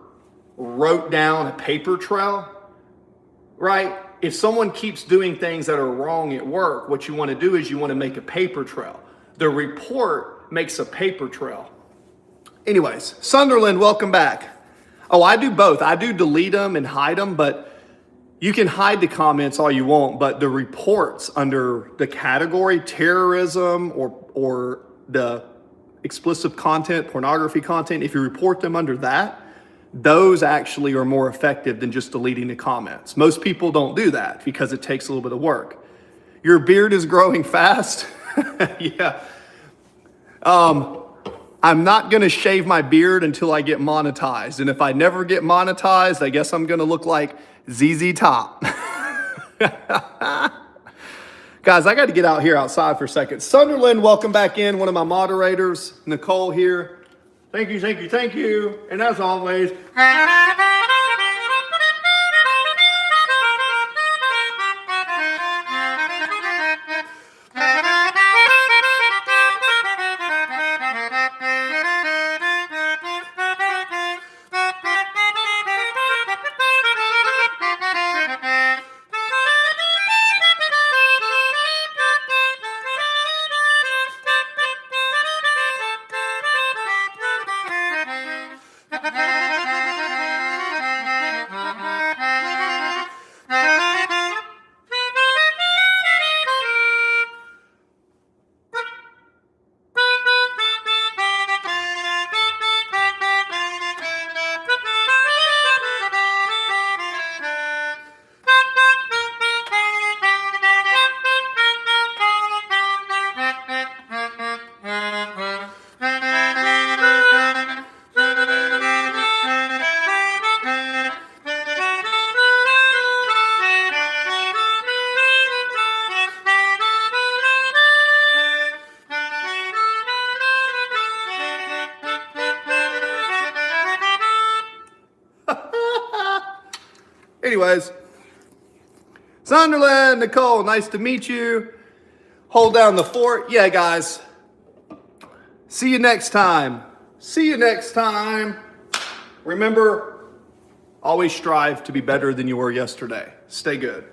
wrote down a paper trail, right? If someone keeps doing things that are wrong at work, what you want to do is you want to make a paper trail. The report makes a paper trail. Anyways, Sunderland, welcome back. Oh, I do both. I do delete them and hide them, but you can hide the comments all you want, but the reports under the category terrorism or the explicit content, pornography content, if you report them under that, those actually are more effective than just deleting the comments. Most people don't do that because it takes a little bit of work. Your beard is growing fast. Yeah. I'm not going to shave my beard until I get monetized. And if I never get monetized, I guess I'm going to look like ZZ Top. Guys, I got to get out here outside for a second. Sunderland, welcome back in. One of my moderators, Nicole here. Thank you, thank you, thank you. And as always, anyways, Sunderland, Nicole, nice to meet you. Hold down the fort. Yeah, guys. See you next time. See you next time. Remember, always strive to be better than you were yesterday. Stay good.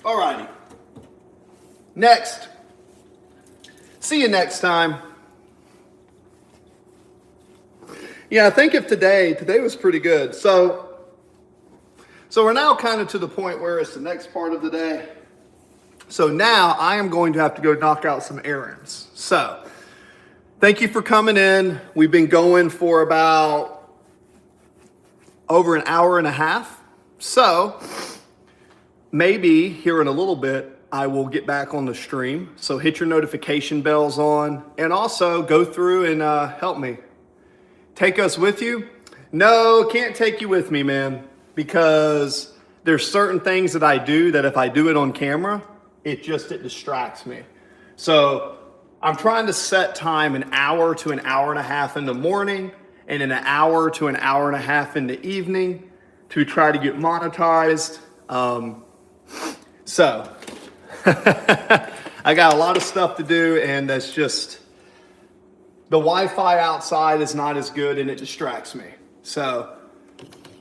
Alrighty. Next. See you next time. Yeah, I think of today was pretty good. So we're now kind of to the point where it's the next part of the day. So now I am going to have to go knock out some errands. So thank you for coming in. We've been going for about over an hour and a half. So maybe here in a little bit, I will get back on the stream. So hit your notification bells on and also go through and help me. Take us with you? No, can't take you with me, man, because there's certain things that I do that if I do it on camera, it distracts me. So I'm trying to set time an hour to an hour and a half in the morning and an hour to an hour and a half in the evening to try to get monetized. So I got a lot of stuff to do, and that's just, the Wi-Fi outside is not as good and it distracts me. So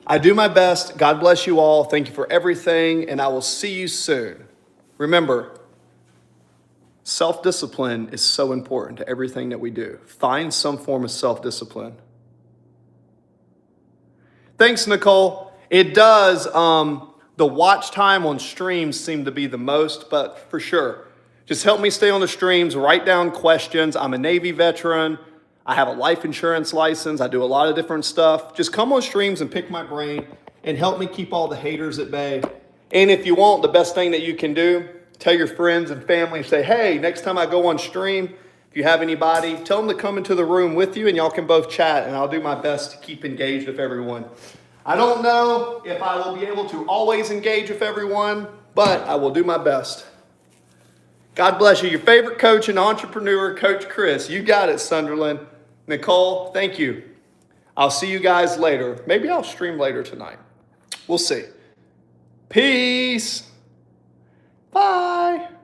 I do my best. God bless you all. Thank you for everything, and I will see you soon. Remember, self-discipline is so important to everything that we do. Find some form of self-discipline. Thanks, Nicole. It does, the watch time on streams seem to be the most, but for sure, just help me stay on the streams, write down questions. I'm a Navy veteran. I have a life insurance license. I do a lot of different stuff. Just come on streams and pick my brain and help me keep all the haters at bay. And if you want, the best thing that you can do, tell your friends and family, say, hey, next time I go on stream, if you have anybody, tell them to come into the room with you and y'all can both chat, and I'll do my best to keep engaged with everyone. I don't know if I will be able to always engage with everyone, but I will do my best. God bless you. Your favorite coach and entrepreneur, Coach Chris. You got it, Sunderland. Nicole, thank you. I'll see you guys later. Maybe I'll stream later tonight. We'll see. Peace. Bye.